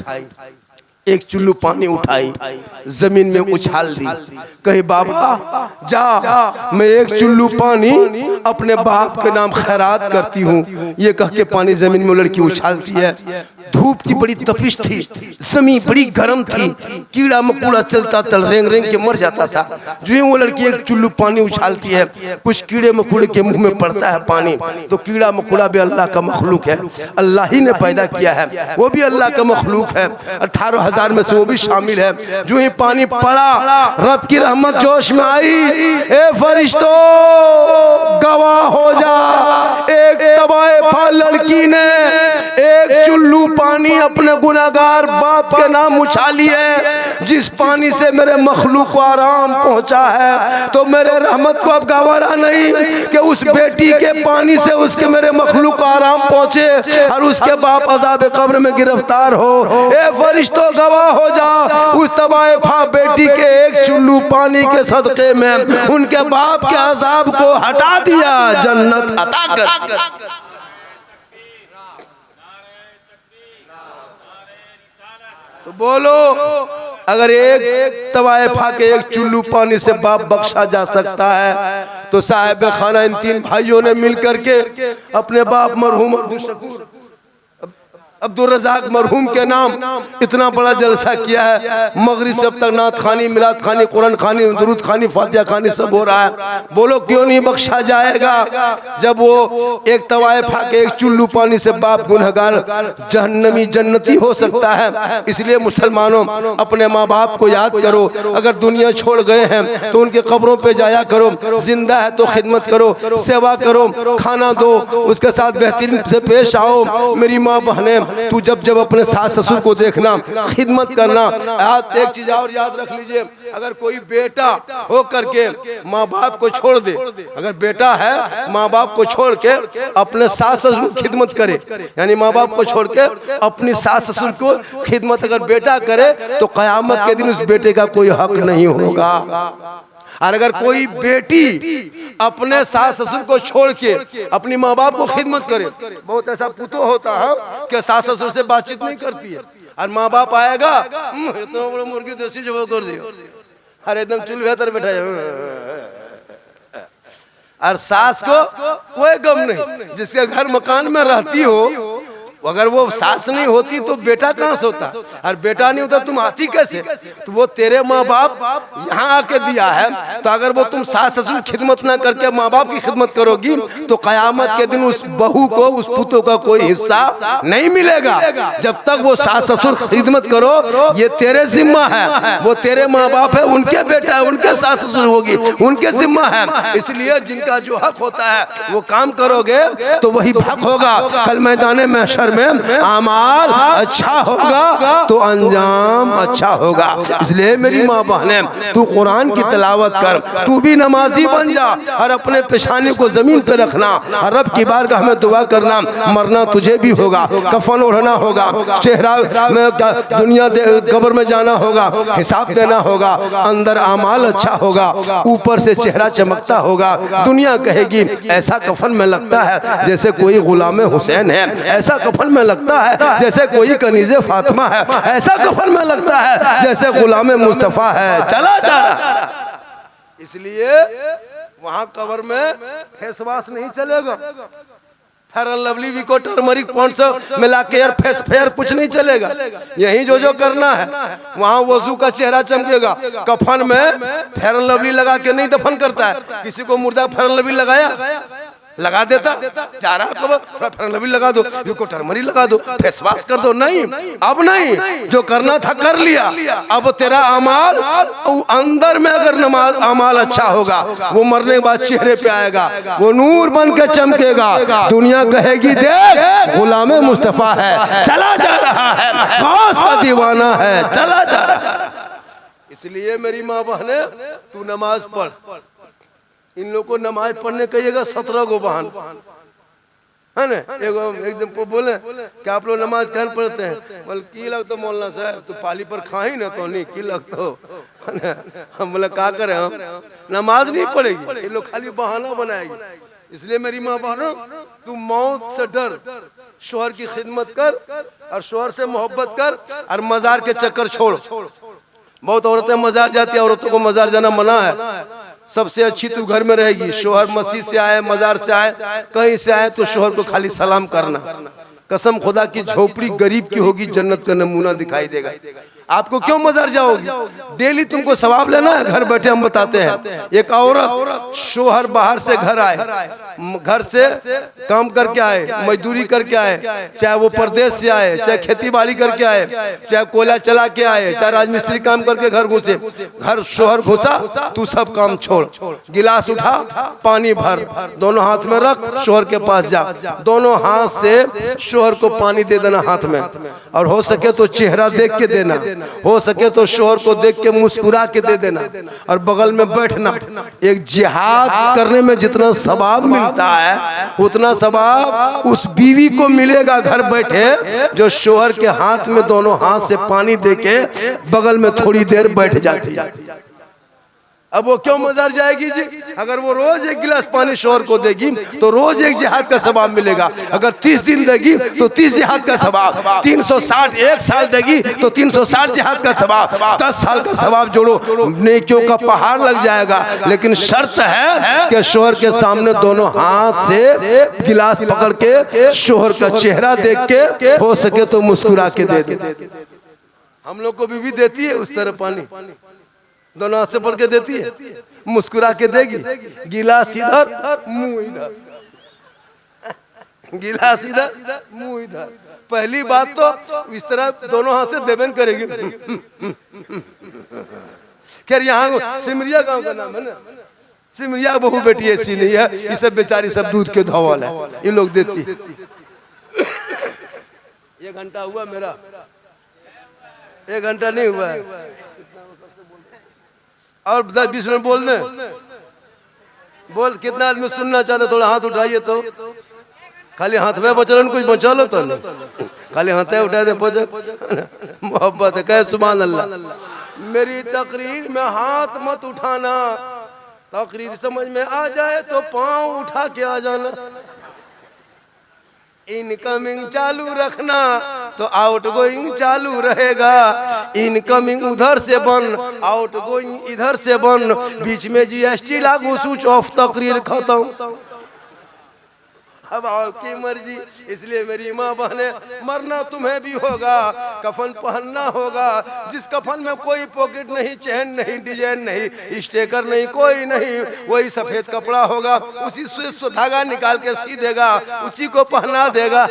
एक चुल्लू पानी उठाई, जमीन में उछाल दी। कहे बाबा जा मैं एक चुल्लू पानी अपने बाप के नाम खैरात करती हूँ। ये कह के पानी जमीन में लड़की उछालती है। धूप की बड़ी तपिश थी, जमीन बड़ी गर्म थी, कीड़ा मकोड़ा चलता तल रेंग रेंग के मर जाता था। जो ही वो लड़की एक चुल्लू पानी उछालती है, कुछ कीड़े मकोड़े के मुंह में पड़ता है पानी, तो कीड़ा मकोड़ा भी अल्लाह का मखलूक है, अल्लाह ही ने पैदा किया है, वो भी अल्लाह का मखलूक है, 18,000 में से वो भी शामिल है। जो ही पानी पड़ा, रब की रहमत जोश में आई। ए फरिश्तों गवाह हो जा, एक तवाइफा लड़की ने एक चुल्लू पानी अपने गुनाहगार बाप के नाम उछाली है। जिस पानी से मेरे मखलूक को आराम पहुंचा है, तो मेरे रहमत को अब गवारा नहीं कि उस बेटी के पानी से उसके मेरे मखलूक को आराम पहुंचे और उसके बाप अज़ाब कब्र में गिरफ्तार हो। ए फरिश्तों गवाह हो जा, उस तवाइफा बेटी के एक चुल्लू पानी के सदक़े में उनके बाप के अज़ाब को हटा दिया, जन्नत अता कर। तो बोलो अगर एक तवाइफा के एक चुल्लू पानी से बाप बख्शा जा सकता है, तो साहिब खाना इन 3 भाइयों ने मिलकर के अपने बाप मरहूम अब्दुल रज़ाक मरहूम के नाम इतना बड़ा जलसा किया है। मगरिब से अब तक नात खानी, मिलाद खानी, कुरान खानी, दुरूद खानी, फातिहा खानी सब हो रहा है। बोलो क्यों नहीं बख्शा जाएगा? जब वो एक तवाइफा के एक चुल्लू पानी से बाप गुनहगार जहन्नमी जन्नती हो सकता है। इसलिए मुसलमानों अपने माँ बाप को याद करो, अगर दुनिया छोड़ गए हैं तो उनके कब्रों पे जाया करो, जिंदा है तो खिदमत करो, सेवा करो, खाना दो, उसके साथ बेहतरीन से पेश आओ। मेरी माँ बहनें, तू जब जब अपने सास ससुर को देखना, खिदमत करना। एक चीज और याद रख लीजिए, अगर कोई बेटा हो करके माँ बाप को छोड़ दे, अगर बेटा है माँ बाप को छोड़ के अपने सास ससुर की खिदमत करे, यानी माँ बाप को छोड़ के अपनी सास ससुर को खिदमत अगर बेटा करे, तो कयामत के दिन उस बेटे का कोई हक नहीं होगा। और अगर कोई बेटी अपने सास ससुर को छोड़ के अपनी माँ बाप को खिदमत करे, बहुत ऐसा पुतो होता है कि सास ससुर से बातचीत नहीं करती है, और माँ बाप आएगा इतना बड़ा मुर्गी देसी जो कर दियो, अरे एकदम चूल्हे बेहतर बैठा है, और सास को कोई गम नहीं। जिसके घर मकान में रहती हो अगर वो सास नहीं होती तो बेटा कहाँ से होता, और बेटा नहीं होता तुम आती कैसे। तो वो तेरे माँ बाप यहाँ आके दिया है, तो अगर वो तुम सास ससुर खिदमत ना करके माँ बाप की खिदमत करोगी तो कयामत के दिन उस बहू को, उस पुत्र का कोई हिस्सा नहीं मिलेगा। जब तक वो सास ससुर खिदमत करो, ये तेरे जिम्मा है, वो तेरे माँ बाप है, उनके बेटा है, उनके सास ससुर होगी, उनके जिम्मा है। इसलिए जिनका जो हक होता है वो काम करोगे तो वही हक होगा। कल मैदान महशर में अमाल अच्छा होगा तो अंजाम अच्छा होगा। इसलिए मेरी माँ बहने, तू कुरान की तिलावत कर, तू भी नमाजी बन जा और अपने पेशानी को जमीन पे रखना और रब की बारगाह में दुआ करना। मरना तुझे भी होगा, कफन ओढ़ना होगा, चेहरा में दुनिया कब्र में जाना होगा, हिसाब देना होगा, अंदर अमाल अच्छा होगा, ऊपर से चेहरा चमकता होगा। दुनिया कहेगी ऐसा कफन में लगता है जैसे कोई गुलाम हुसैन है, ऐसा कफन में लगता है जैसे कोई कनीज़े फातिमा है, ऐसा कफन में लगता है जैसे गुलाम मुस्तफा है। चला जा रहा, इसलिए वहां कब्र में फेस वॉश नहीं चलेगा, fair and lovely Vicco turmeric Pond's मिला के यार फेस फेयर कुछ नहीं चलेगा। यही जो करना है वहाँ वजू का चेहरा चमकेगा। कफन में फेयर एंड लवली लगा के नहीं दफन करता है। किसी को मुर्दा फेयर एंड लवली लगाया, लगा देता, जा रहा कब थोड़ा फेयर एंड लवली लगा दो, विको टर्मरिक लगा दो, फेस वॉश कर दो। नहीं, अब नहीं, जो करना था कर लिया। अब तेरा अमाल अंदर में अगर नमाज अमाल अच्छा होगा, वो मरने के बाद चेहरे पे आएगा, वो नूर बन के चमकेगा। दुनिया कहेगी देख गुलाम मुस्तफा है, चला जा रहा है, गौस का दीवाना है, चला जा रहा है। इसलिए मेरी माँ बहने, तू नमाज पढ़। इन लोगों को नमाज पढ़ने कहिएगा 17 गो बहन है ना। एकदम बोले कि आप लोग नमाज कहाँ पढ़ते हैं, बोले की लगता मौलाना साहब तो पाली पर खाई ना तो नहीं की लगता हो। हम बोले क्या करें, हम नमाज नहीं पढ़ेगी, ये लोग खाली बहाना बनाएगी। इसलिए मेरी माँ बहनों, तू मौत से डर, शोहर की खिदमत कर और शोहर से मोहब्बत कर और मजार के चक्कर छोड़। बहुत औरतें मजार जाती है, औरतों को मजार जाना मना है। सबसे अच्छी तू घर में रहेगी। शोहर मस्जिद से आए, मजार से आए, कहीं से आए तो शोहर को खाली सलाम करना। कसम खुदा की झोपड़ी गरीब की होगी, जन्नत का नमूना दिखाई देगा। आपको क्यों मजार जाओगी, डेली तुमको सवाब लेना है। घर बैठे हम बताते हैं, एक औरत शोहर बाहर से घर आए, घर से काम करके आए, मजदूरी करके आए, चाहे वो परदेश से आए, चाहे खेती बाड़ी करके आए, चाहे कोयला चला के आए, चाहे राजमिस्त्री काम करके घर घुसे, घर शोहर घुसा, तू सब काम छोड़, गिलास उठा, पानी भर, दोनों हाथ में रख, शोहर के पास जा, दोनों हाथ से शोहर को पानी दे देना हाथ में, और हो सके तो चेहरा देख के देना, हो सके तो शोहर को देख के मुस्कुरा के दे देना, और बगल में बैठना। एक जिहाद करने में जितना सवाब मिलता है उतना सवाब उस बीवी को मिलेगा घर बैठे जो शोहर के हाथ में दोनों हाथ से पानी देके बगल में थोड़ी देर बैठ जाती है। अब वो क्यों मजार जाएगी जी? अगर वो रोज एक गिलास पानी शोहर को देगी तो रोज एक जिहाद का सवाब मिलेगा। अगर 30 दिन देगी तो 30 जिहाद का सवाब, 360 एक साल देगी तो 360 जिहाद का सवाब, 10 साल का सवाब जोड़ो, नेकियों का पहाड़ लग जाएगा। लेकिन शर्त है कि शोहर के सामने दोनों हाथ से गिलास पकड़ के शोहर का चेहरा देख के हो सके तो मुस्कुरा के दे दे। हम लोग को बीवी देती है उस तरह पानी, दोनों हाथ से पढ़ के देती है, मुस्कुरा के देगी, गिलास इधर मुंह इधर, गिलास इधर मुंह इधर। पहली बात तो इस तरह दोनों हाथ से देवन करेगी। खैर यहाँ सिमरिया गांव का नाम है ना, सिमरिया बहू बेटी ऐसी नहीं है, ये सब बेचारी सब दूध के धौल है, ये लोग देती। 1 घंटा हुआ मेरा, 1 घंटा नहीं हुआ है, और 10-20 मिनट बोल दे। बोल कितना आदमी सुनना चाहते, थोड़ा हाथ उठाइए तो। खाली हाथ में बचलन कुछ बचा लो तो नहीं, खाली हाथ उठा दे मोहब्बत है। कहे सुभान अल्लाह। मेरी तकरीर में हाथ मत उठाना, तकरीर समझ में आ जाए तो पांव उठा के आ जाना। इनकमिंग चालू रखना तो आउटगोइंग चालू रहेगा। इनकमिंग उधर से बन, आउटगोइंग इधर से बन, बीच में जीएसटी लागू, स्विच ऑफ, तकरीर खत्म। अब आपकी मर्जी। इसलिए मेरी माँ बहने, मरना तुम्हें भी होगा, कफन पहनना होगा। जिस कफन में कोई पॉकेट नहीं, चैन नहीं, डिजाइन नहीं, स्टेकर नहीं, कोई नहीं, वही सफेद कपड़ा होगा। उसी से धागा निकाल के सी देगा, उसी को पहना देगा।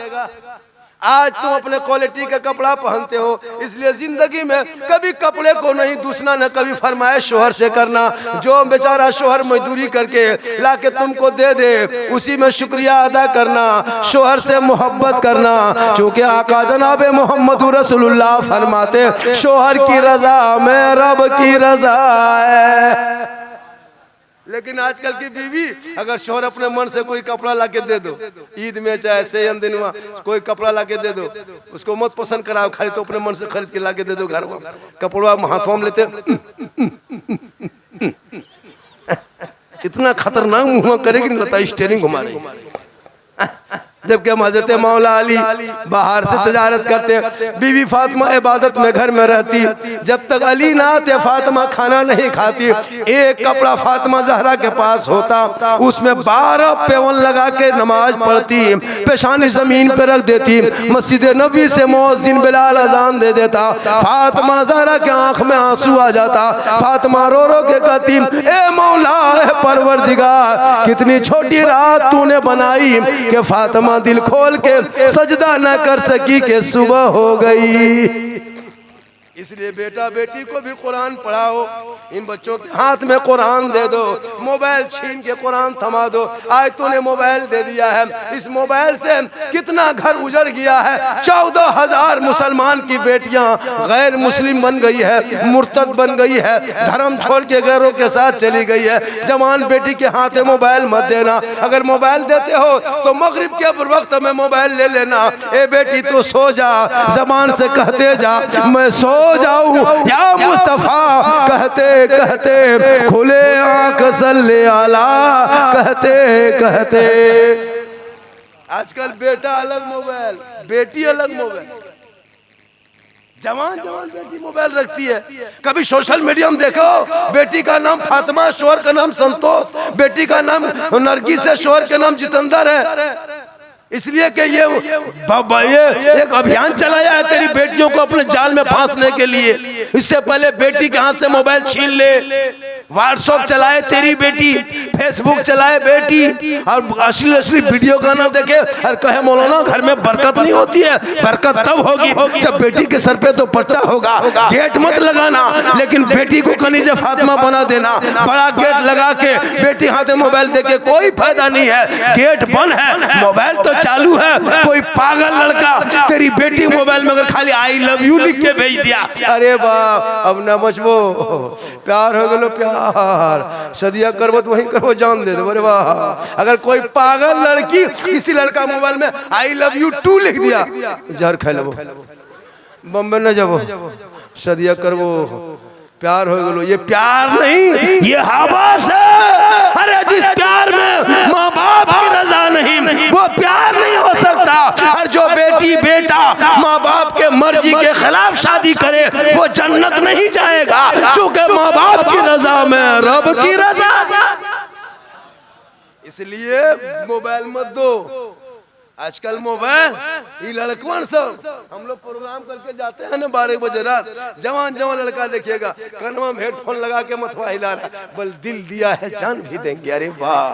आज तुम अपने क्वालिटी का कपड़ा पहनते हो, इसलिए जिंदगी में कभी कपड़े को नहीं दूसना, न कभी फरमाइश शोहर से करना। जो बेचारा शोहर मजदूरी करके लाके तुमको दे दे, उसी में शुक्रिया अदा करना, शोहर से मोहब्बत करना। चूँकि आका जनाब मोहम्मद रसूलुल्लाह फरमाते, शोहर की रजा में रब की रजा है। लेकिन आजकल की बीवी, अगर शोहर अपने मन से कोई कपड़ा लाके दे दो, ईद में चाहे सेयन दिन में कोई कपड़ा लाके दे दो, उसको मत पसंद कराओ, खाली तो अपने मन से खरीद के लाके दे दो। घर में कपड़ा हाथों में लेते इतना खतरनाक मुंह करेगी, नहीं लगता स्टीयरिंग घुमा रही। जबकि हम हजरत मौला अली बाहर से तजारत करते, बीवी फातिमा इबादत में घर में रहती। जब तक अली ना आते फातिमा खाना नहीं खाती। एक कपड़ा फातिमा जहरा के पास होता, उसमें 12 पेवन लगा के नमाज पढ़ती, पेशानी जमीन पे रख देती। मस्जिद नबी से मुअज्जिन बिलाल अजान दे देता, फातिमा जहरा के आंख में आंसू आ जाता। फातिमा रो रो के कहती, ए मौला ए परवरदिगार, कितनी छोटी रात तूने बनाई कि फातिमा दिल खोल के सजदा न कर सकी कि सुबह हो गई। इसलिए बेटा बेटी को भी कुरान पढ़ाओ, इन बच्चों के हाथ में कुरान दे दो, मोबाइल छीन के कुरान थमा दो। आज तूने मोबाइल दे दिया है, इस मोबाइल से कितना घर उजड़ गया है। 14,000 मुसलमान की बेटियां गैर मुस्लिम बन गई है, मुर्तद बन गई है, धर्म छोड़ के गैरों के साथ चली गई है। जवान बेटी के हाथ में मोबाइल मत देना। अगर मोबाइल देते हो तो मगरिब के वक्त में मोबाइल ले लेना। ए बेटी तू सो जा, जबान से कहते जा मैं सो जाऊं या मुस्तफा, कहते कहते खुले आंख सल्ले आला, कहते कहते। आजकल बेटा अलग मोबाइल, बेटी अलग मोबाइल। जवान बेटी मोबाइल रखती है। कभी सोशल मीडिया में देखो, बेटी का नाम फातिमा, शोहर का नाम संतोष, बेटी का नाम नरगिस है, शोहर का नाम जितेंद्र है। इसलिए कि ये एक अभियान चलाया है तेरी बेटियों को अपने जाल में फांसने के लिए। इससे पहले बेटी के हाथ से मोबाइल छीन ले, व्हाट्सएप चलाए तेरी बेटी, फेसबुक चलाए बेटी, और असली वीडियो गाना देखे और कहे मौलाना घर में बरकत नहीं होती है। बरकत तब होगी जब बेटी के सर पे तो पट्टा होगा। गेट मत लगाना, लेकिन बेटी को कनीज़े फातिमा बना देना। बड़ा गेट लगा के बेटी हाथ में मोबाइल देके कोई फायदा नहीं है। गेट बंद है, मोबाइल तो चालू है। कोई पागल लड़का तेरी बेटी मोबाइल में अगर खाली आई लव यू लिख के भेज दिया, अरे बाप अब न बचबो, प्यार हो गलो प्यार, सदिया करबो तो वहीं करबो, जान दे दो। अरे वाह, अगर कोई पागल लड़की किसी लड़का मोबाइल में आई लव यू 2 लिख दिया, जहर खा लेबो, बम्बे न जाबो, सदिया करबो, प्यार हो गलो। ये प्यार नहीं, ये हवस है। अरे जिस प्यार में माँ बाप की रजा नहीं, वो प्यार नहीं हो सकता। और जो बेटी बेटा माँ बाप के मर्जी के खिलाफ शादी करे, वो जन्नत नहीं जाएगा, क्योंकि माँ बाप की रजा में रब की रजा। इसलिए मोबाइल मत दो। आजकल मोबाइल ये लड़कवन सब, हम लोग प्रोग्राम करके जाते हैं ना 12 बजे रात, जवान लड़का देखिएगा कनवा में हेडफोन लगा के मथवा हिला रहा, बोल दिल दिया है जान भी देंगे। अरे वाह,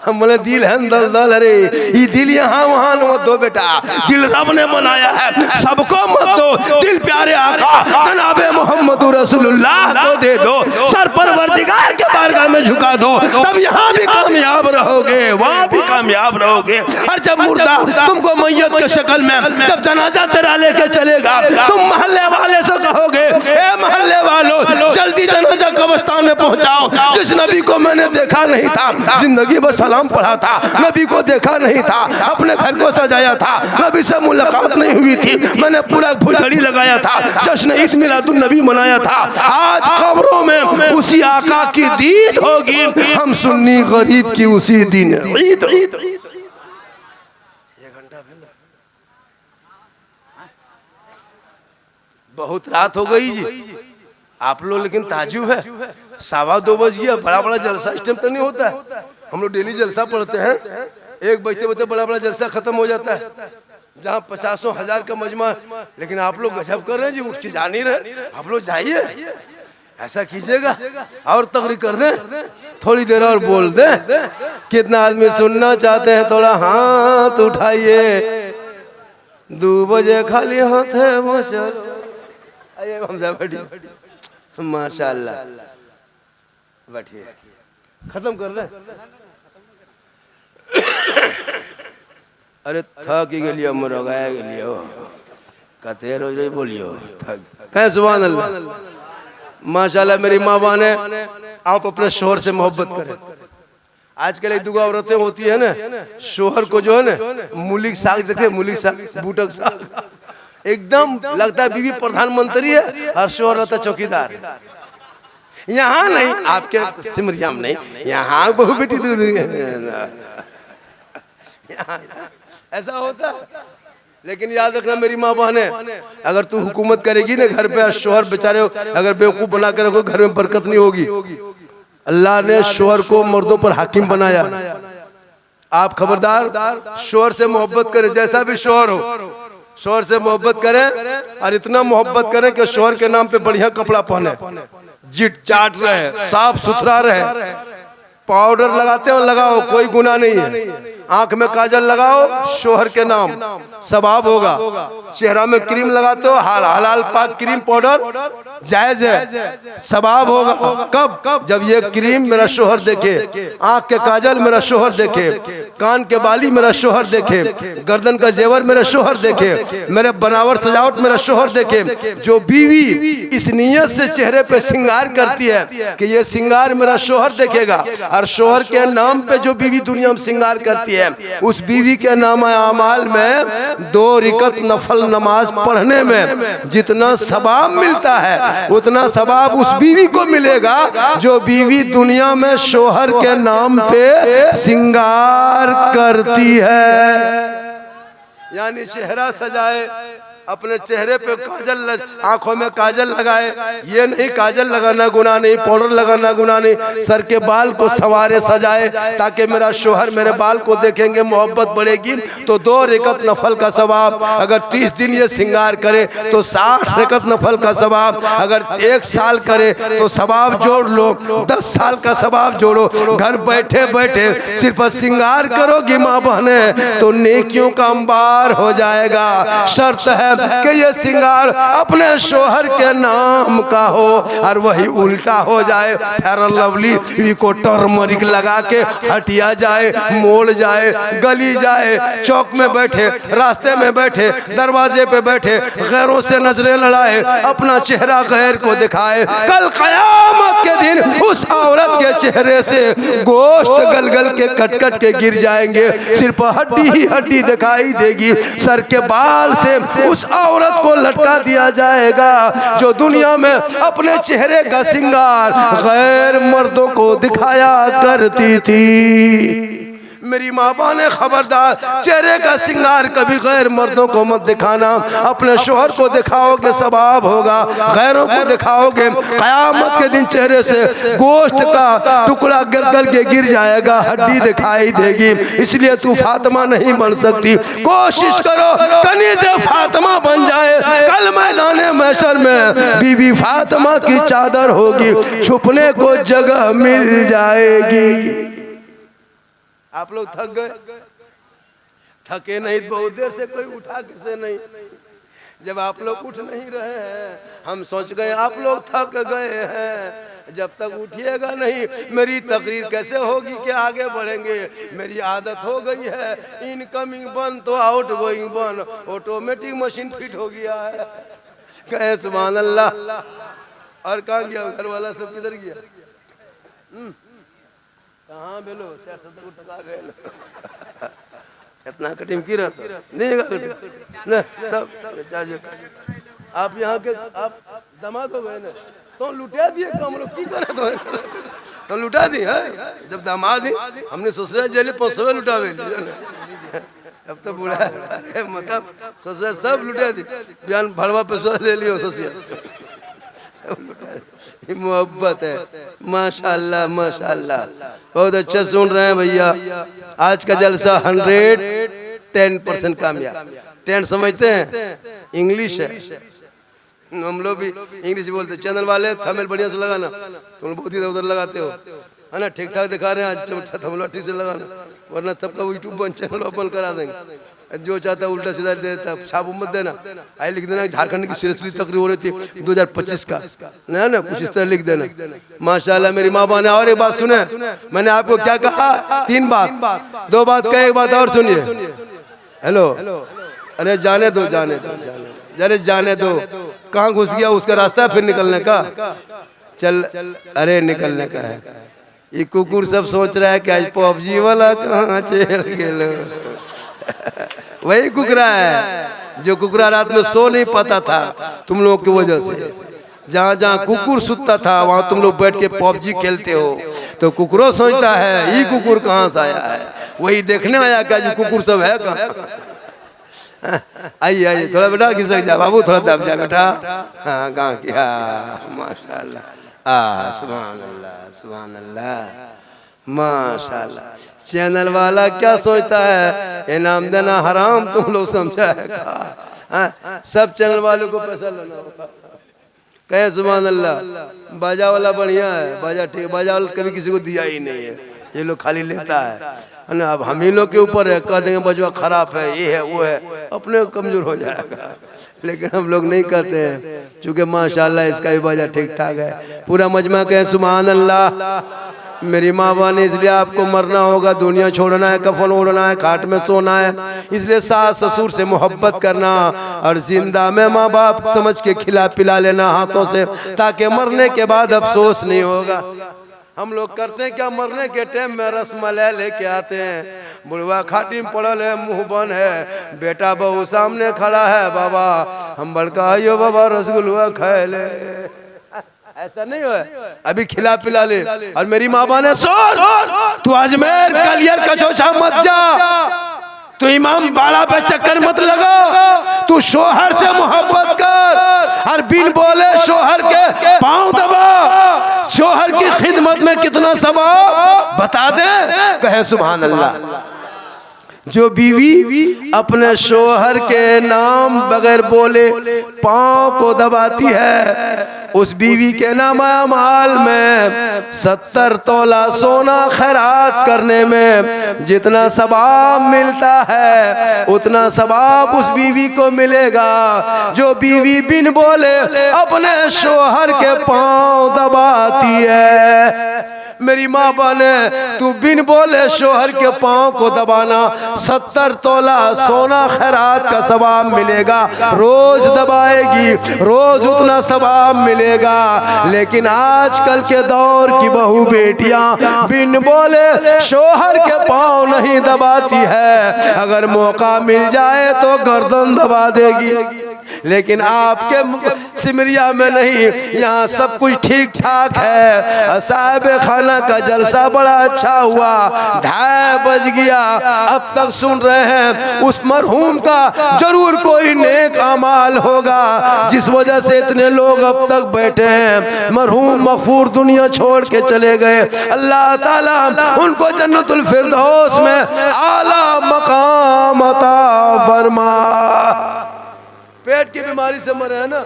हम बोले दिल है दल दल, अरे ये दिल यहाँ वहाँ मत दो बेटा, दिल रब ने बनाया है, सबको मत दो। दिल प्यारे आका जनाबे मोहम्मद रसूलुल्लाह को दे दो, सर परवरदिगार के बारगाह में झुका दो, तब यहाँ भी कामयाब रहोगे, वहाँ भी कामयाब रहोगे। और जब मुर्दा तुमको मैयत के शक्ल में जब जनाजा तेरा लेके चलेगा, तुम मोहल्ले वाले से कहोगे, ए मोहल्ले वालों जल्दी जनाजा कब्रिस्तान में पहुंचाओ। जिस नबी को मैंने देखा नहीं था, जिंदगी भर सलाम पढ़ा था, नबी को देखा नहीं था, अपने घर को सजाया था, नबी से मुलाकात नहीं हुई थी, मैंने पूरा फुलझड़ी लगाया था, जश्न ईद मिलादुन नबी मनाया था। आज कब्रों में उसी आका की दीद होगी, हम सुन्नी गरीब की उसी दिन ईद। बहुत रात हो गई जी आप लोग, लेकिन ताजुब है 2:15 बज गया। बड़ा जलसा इस टाइम तो नहीं होता है, हम लोग डेली जलसा पढ़ते हैं। एक बजते बजते बड़ा बड़ा जलसा खत्म हो जाता है, जहाँ 50,000 का मजमा, लेकिन आप लोग गजब कर रहे हैं जी, उठ के जा नहीं रहे। आप लोग जाइए, ऐसा कीजिएगा और तकरीर कर दें, थोड़ी देर और बोल दें। कितना आदमी सुनना चाहते हैं, थोड़ा हाथ उठाइए। 2 बजे खाली हाथ है वो चलो। आइए हमजा बैठिए, माशाल्लाह बैठिए, खत्म कर रहे। अरे थक ही गलियो मुरगाया गलियो, कहते रोज रोज बोलियो कहे सुभान अल्लाह। माशाल्लाह मेरी माँ बहन है, आप अपने शोहर से मोहब्बत करें। आजकल एक दुगो औरतें होती है ना, शोहर को जो है ना मूली साग देते, मूली साग, बूटक साग, एकदम लगता है बीवी प्रधानमंत्री है और शोहर रहता चौकीदार। यहाँ नहीं, आपके सिमरिया में नहीं, यहाँ बहु बेटी दूध ऐसा होता है। लेकिन याद रखना मेरी माँ बहन है, अगर तू हुकूमत करेगी ना घर पे, शोहर बेचारे अगर बेवकूफ बना के रखो, घर में बरकत नहीं होगी। अल्लाह ने शोहर को मर्दों पर हाकिम बनाया। आप खबरदार शोहर से मोहब्बत करें, जैसा भी शोहर हो, शोहर से मोहब्बत करें और इतना मोहब्बत करें कि शोहर के नाम पे बढ़िया कपड़ा पहने, जिट चाट रहे, साफ सुथरा रहे। पाउडर लगाते हो लगाओ, कोई गुनाह नहीं है। आंख में काजल लगाओ, शोहर के नाम, सवाब होगा। चेहरा में क्रीम लगाते हो, हलाल पाक क्रीम पाउडर जायज है, सवाब होगा। कब? जब ये क्रीम मेरा शोहर देखे, आंख के काजल मेरा शोहर देखे, कान के बाली मेरा शोहर देखे, गर्दन का जेवर मेरा शोहर देखे, मेरे बनावट सजावट मेरा शोहर देखे। जो बीवी इस नियत से चेहरे पे श्रृंगार करती है कि ये श्रृंगार मेरा शोहर देखेगा, और शोहर के नाम पे जो बीवी दुनिया में श्रृंगार करती है, उस बीवी के नाम अमाल में 2 रिकत नफल नमाज पढ़ने में जितना सवाब मिलता है, उतना सवाब उस बीवी को मिलेगा जो बीवी दुनिया में शोहर के नाम पे श्रृंगार करती है। यानी चेहरा सजाए, अपने चेहरे पे काजल, आंखों में काजल लगाए। ये नहीं काजल लगाना गुनाह नहीं, पाउडर लगाना गुनाह नहीं, सर के बाल को सवारे सजाए ताकि मेरा शोहर मेरे बाल को देखेंगे, मोहब्बत बढ़ेगी तो 2 रिकत नफल का सवाब। अगर 30 दिन ये श्रृंगार करे तो 60 रिकत नफल का सवाब। अगर 1 साल करे तो सवाब जोड़ लो, 10 साल का सवाब जोड़ो। घर बैठे बैठे सिर्फ श्रृंगार करोगी माँ बहने तो नेकियों का अंबार हो जाएगा। शर्त है कि ये श्रृंगार अपने शोहर के नाम का हो, और वही उल्टा हो जाए। फेयर लवली को टर्मरिक लगा के हटिया जाए, मोड़ जाए, गली जाए, चौक में बैठे, रास्ते में बैठे, दरवाजे पे बैठे, गैरों से नजरें लड़ाए, अपना चेहरा गैर को दिखाए। कल कयामत के दिन उस औरत के चेहरे से गोश्त गल गल के कट कट के गिर जाएंगे, सिर्फ हड्डी ही हड्डी दिखाई देगी। सर के बाल से उस औरत को लटका दिया जाएगा जो दुनिया में अपने चेहरे का श्रृंगार गैर मर्दों को दिखाया करती थी। मेरी माँ बहने खबरदार, चेहरे का श्रृंगार कभी गैर मर्दों को मत दिखाना। अपने शोहर को दिखाओगे सवाब होगा, गैरों को दिखाओगे कयामत के दिन चेहरे से गोश्त का टुकड़ा गिर के गिर जाएगा, हड्डी दिखाई देगी। इसलिए तू फातिमा नहीं बन सकती। कोशिश करो कनीज़े फातिमा बन जाए, कल मैदान महशर में बीबी फातिमा की चादर होगी, छुपने को जगह मिल जाएगी। आप लोग थक गए? थके नहीं, बहुत देर से कोई उठा किसे नहीं। जब आप लोग उठ नहीं रहे हैं, हम सोच गए आप लोग थक गए हैं। जब तक उठिएगा नहीं, मेरी तकरीर कैसे होगी कि आगे बढ़ेंगे। मेरी आदत हो गई है, इनकमिंग बंद तो आउट गोइंग बंद, ऑटोमेटिक मशीन फिट हो गया है। कहे सुभान अल्लाह। और कहाँ गया घर वाला, सब किधर गया? कहाँ बेलो इतना कटिंग की रहता देगा आप यहाँ के आप दामाद हो गए ना, तो लुटा दिए हम लोग की करे तो लुटा दी है। जब दामाद ही हमने सोचा जेल 500 लुटावे, अब तो बुढ़ा मतलब सोचा सब लुटा दी, बयान भड़वा पे ले लियो ससिया मोहब्बत है। माशाल्लाह माशाल्लाह, बहुत अच्छा सुन रहे हैं भैया। आज का जलसा 110% कामयाब। 10 समझते हैं इंग्लिश है, हम लोग भी इंग्लिश बोलते। चैनल वाले थंबनेल बढ़िया से लगाना, तुम बहुत ही उधर लगाते हो है ना, ठीक ठाक दिखा रहे हैं आज, थंबनेल ठीक से लगाना, वरना सबका यूट्यूब बंद, चैनल ओपन करा देंगे। जो चाहता है उल्टा सीधा देता, छाप मत देना। आई लिख देना झारखंड की सीरियसली तकरीर हो रही थी 2025 का, है ना, कुछ इस तरह लिख देना। माशाल्लाह मेरी माँ बहन। और एक बात सुने, मैंने आपको क्या कहा, 3 बात, 2 बात कहे, एक बात और सुनिए। हेलो, अरे जाने दो जाने दो अरे जाने दो, कहाँ घुस गया, उसका रास्ता है फिर निकलने का। चल, अरे निकलने का है। ये कुकुर सब सोच रहा है कि आज पबजी वाला कहाँ चल गया। वही कुकरा है जो कुकरा रात में सो नहीं पाता था तुम लोगों की वजह से। जहाँ जहाँ कुकुर सुतता था वहाँ तुम लोग बैठ के पबजी खेलते हो, तो कुकुरो सोचता है ये कुकुर कहाँ से आया है, वही देखने आया क्या जो कुकुर सब है कहाँ। आइए आइए, थोड़ा बेटा खिसक जा बाबू, थोड़ा दब जा बेटा। हाँ कहाँ किया, माशाल्लाह, सुभान अल्लाह सुभान अल्लाह, माशाल्लाह। चैनल वाला क्या सोचता है, इनाम देना हराम तुम लोग समझा है। सब चैनल वालों को पैसा लेना होगा। कहे सुभान अल्लाह। बाजा वाला बढ़िया है, बाजा ठीक है, बाजा वाला कभी किसी को दिया ही नहीं है, ये लोग खाली लेता है ना। अब हम ही लोग के ऊपर है, कह देंगे बजवा खराब है, ये है वो है, अपने कमजोर हो जाएगा। लेकिन हम लोग नहीं करते हैं, चूँकि माशाल्लाह इसका भी बाजा ठीक ठाक है। पूरा मजमा कहे सुभान अल्लाह। मेरी माँ बहन, इसलिए आपको मरना होगा, दुनिया छोड़ना है, कफन ओढ़ना है, खाट में सोना है, इसलिए सास ससुर से मोहब्बत करना और जिंदा में माँ बाप समझ के खिला पिला लेना हाथों से, ताकि मरने के बाद अफसोस नहीं होगा। हम लोग करते हैं क्या, मरने के टाइम में रसमलाई लेके आते हैं, बुढ़वा खाटी में पड़ल है, मुंह बंद है, बेटा बहू सामने खड़ा है, बाबा हम बड़का आइयो बाबा रसगुल्ला खाए ले। ऐसा नहीं हो, अभी खिला पिला ले। और मेरी माँ बहन, सुन, तू अजमेर कलियर कचौचा मत जा, तू इमाम बाड़ा पे चक्कर मत लगा, तू शोहर से मोहब्बत कर और बिन बोले शोहर के पांव दबा। शोहर की खिदमत में कितना सवाब बता दे, कहे सुभान अल्लाह। जो बीवी अपने शोहर के नाम बगैर बोले पांव को दबाती है, उस बीवी के नाम माल में 70 तोला सोना खैरात करने में जितना सवाब मिलता है, उतना सवाब उस बीवी को मिलेगा जो बीवी बिन बोले अपने शोहर के पांव दबाती है। मेरी माँ बने, तू बिन बोले शोहर के पांव को दबाना, 70 तोला सोना खैरात का सवाब मिलेगा। रोज दबाएगी, रोज उतना सवाब मिलेगा। लेकिन आजकल के दौर की बहू बेटियां बिन बोले शोहर के पांव नहीं दबाती है, अगर मौका मिल जाए तो गर्दन दबा देगी। लेकिन आपके सिमरिया में नहीं, यहाँ सब कुछ ठीक ठाक है। साहिब खाना का जलसा बड़ा अच्छा हुआ, 2:30 बज गया, अब तक सुन रहे हैं। उस मरहूम का जरूर कोई नेक अमाल होगा जिस वजह से इतने लोग अब तक बैठे हैं। मरहूम मगफूर दुनिया छोड़ के चले गए, अल्लाह ताला उनको जन्नतुल फिरदौस में आला मकाम अता फरमा। पेट की बीमारी से मरे है ना,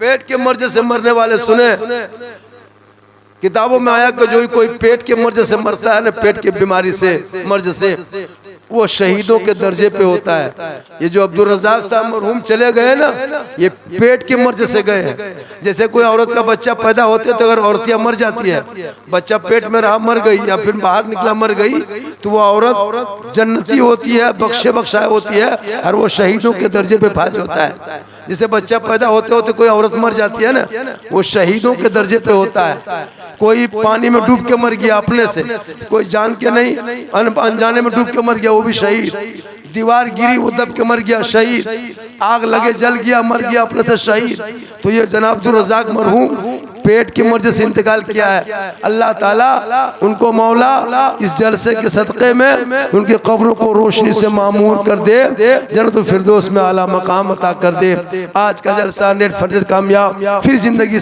पेट के मर्ज से मरने वाले सुने किताबों में आया कि जो कोई पेट के मर्ज से मरता है ना, पेट की बीमारी से मर्ज से, वो शहीदों के दर्जे पे होता है। ये जो अब्दुल रज़ाक साहब मरहूम चले गए ना, ये पेट के मर्ज से गए हैं। जैसे कोई औरत का बच्चा पैदा होते तो अगर औरतियां मर जाती है, बच्चा पेट में रहा मर गई या फिर बाहर निकला मर गई, तो वो औरत जन्नती होती है, बख्शे बख्शाए होती है और वो शहीदों के दर्जे पे फाज होता है। जैसे बच्चा पैदा होते होते कोई औरत मर जाती है ना, वो शहीदों के दर्जे पे होता है। कोई पानी में डूब के मर गया अपने से, कोई जान के नहीं अनजाने में डूब के मर गया वो भी शहीद, दीवार गिरी वो दब के मर गया शहीद, आग लगे जल गया मर गया अपने से शहीद। तो ये जनाब अब्दुल रज़ाक मरहूम पेट की मर्जी से इंतकाल किया है। अल्लाह ताला उनको मौला इस जलसे के सदक़े में उनकी कब्रों को रोशनी से मामूर कर दे, जन्नतुल फिरदौस में आला मकाम अता कर दे। आज का जलसा नेट फजर कामयाब, फिर जिंदगी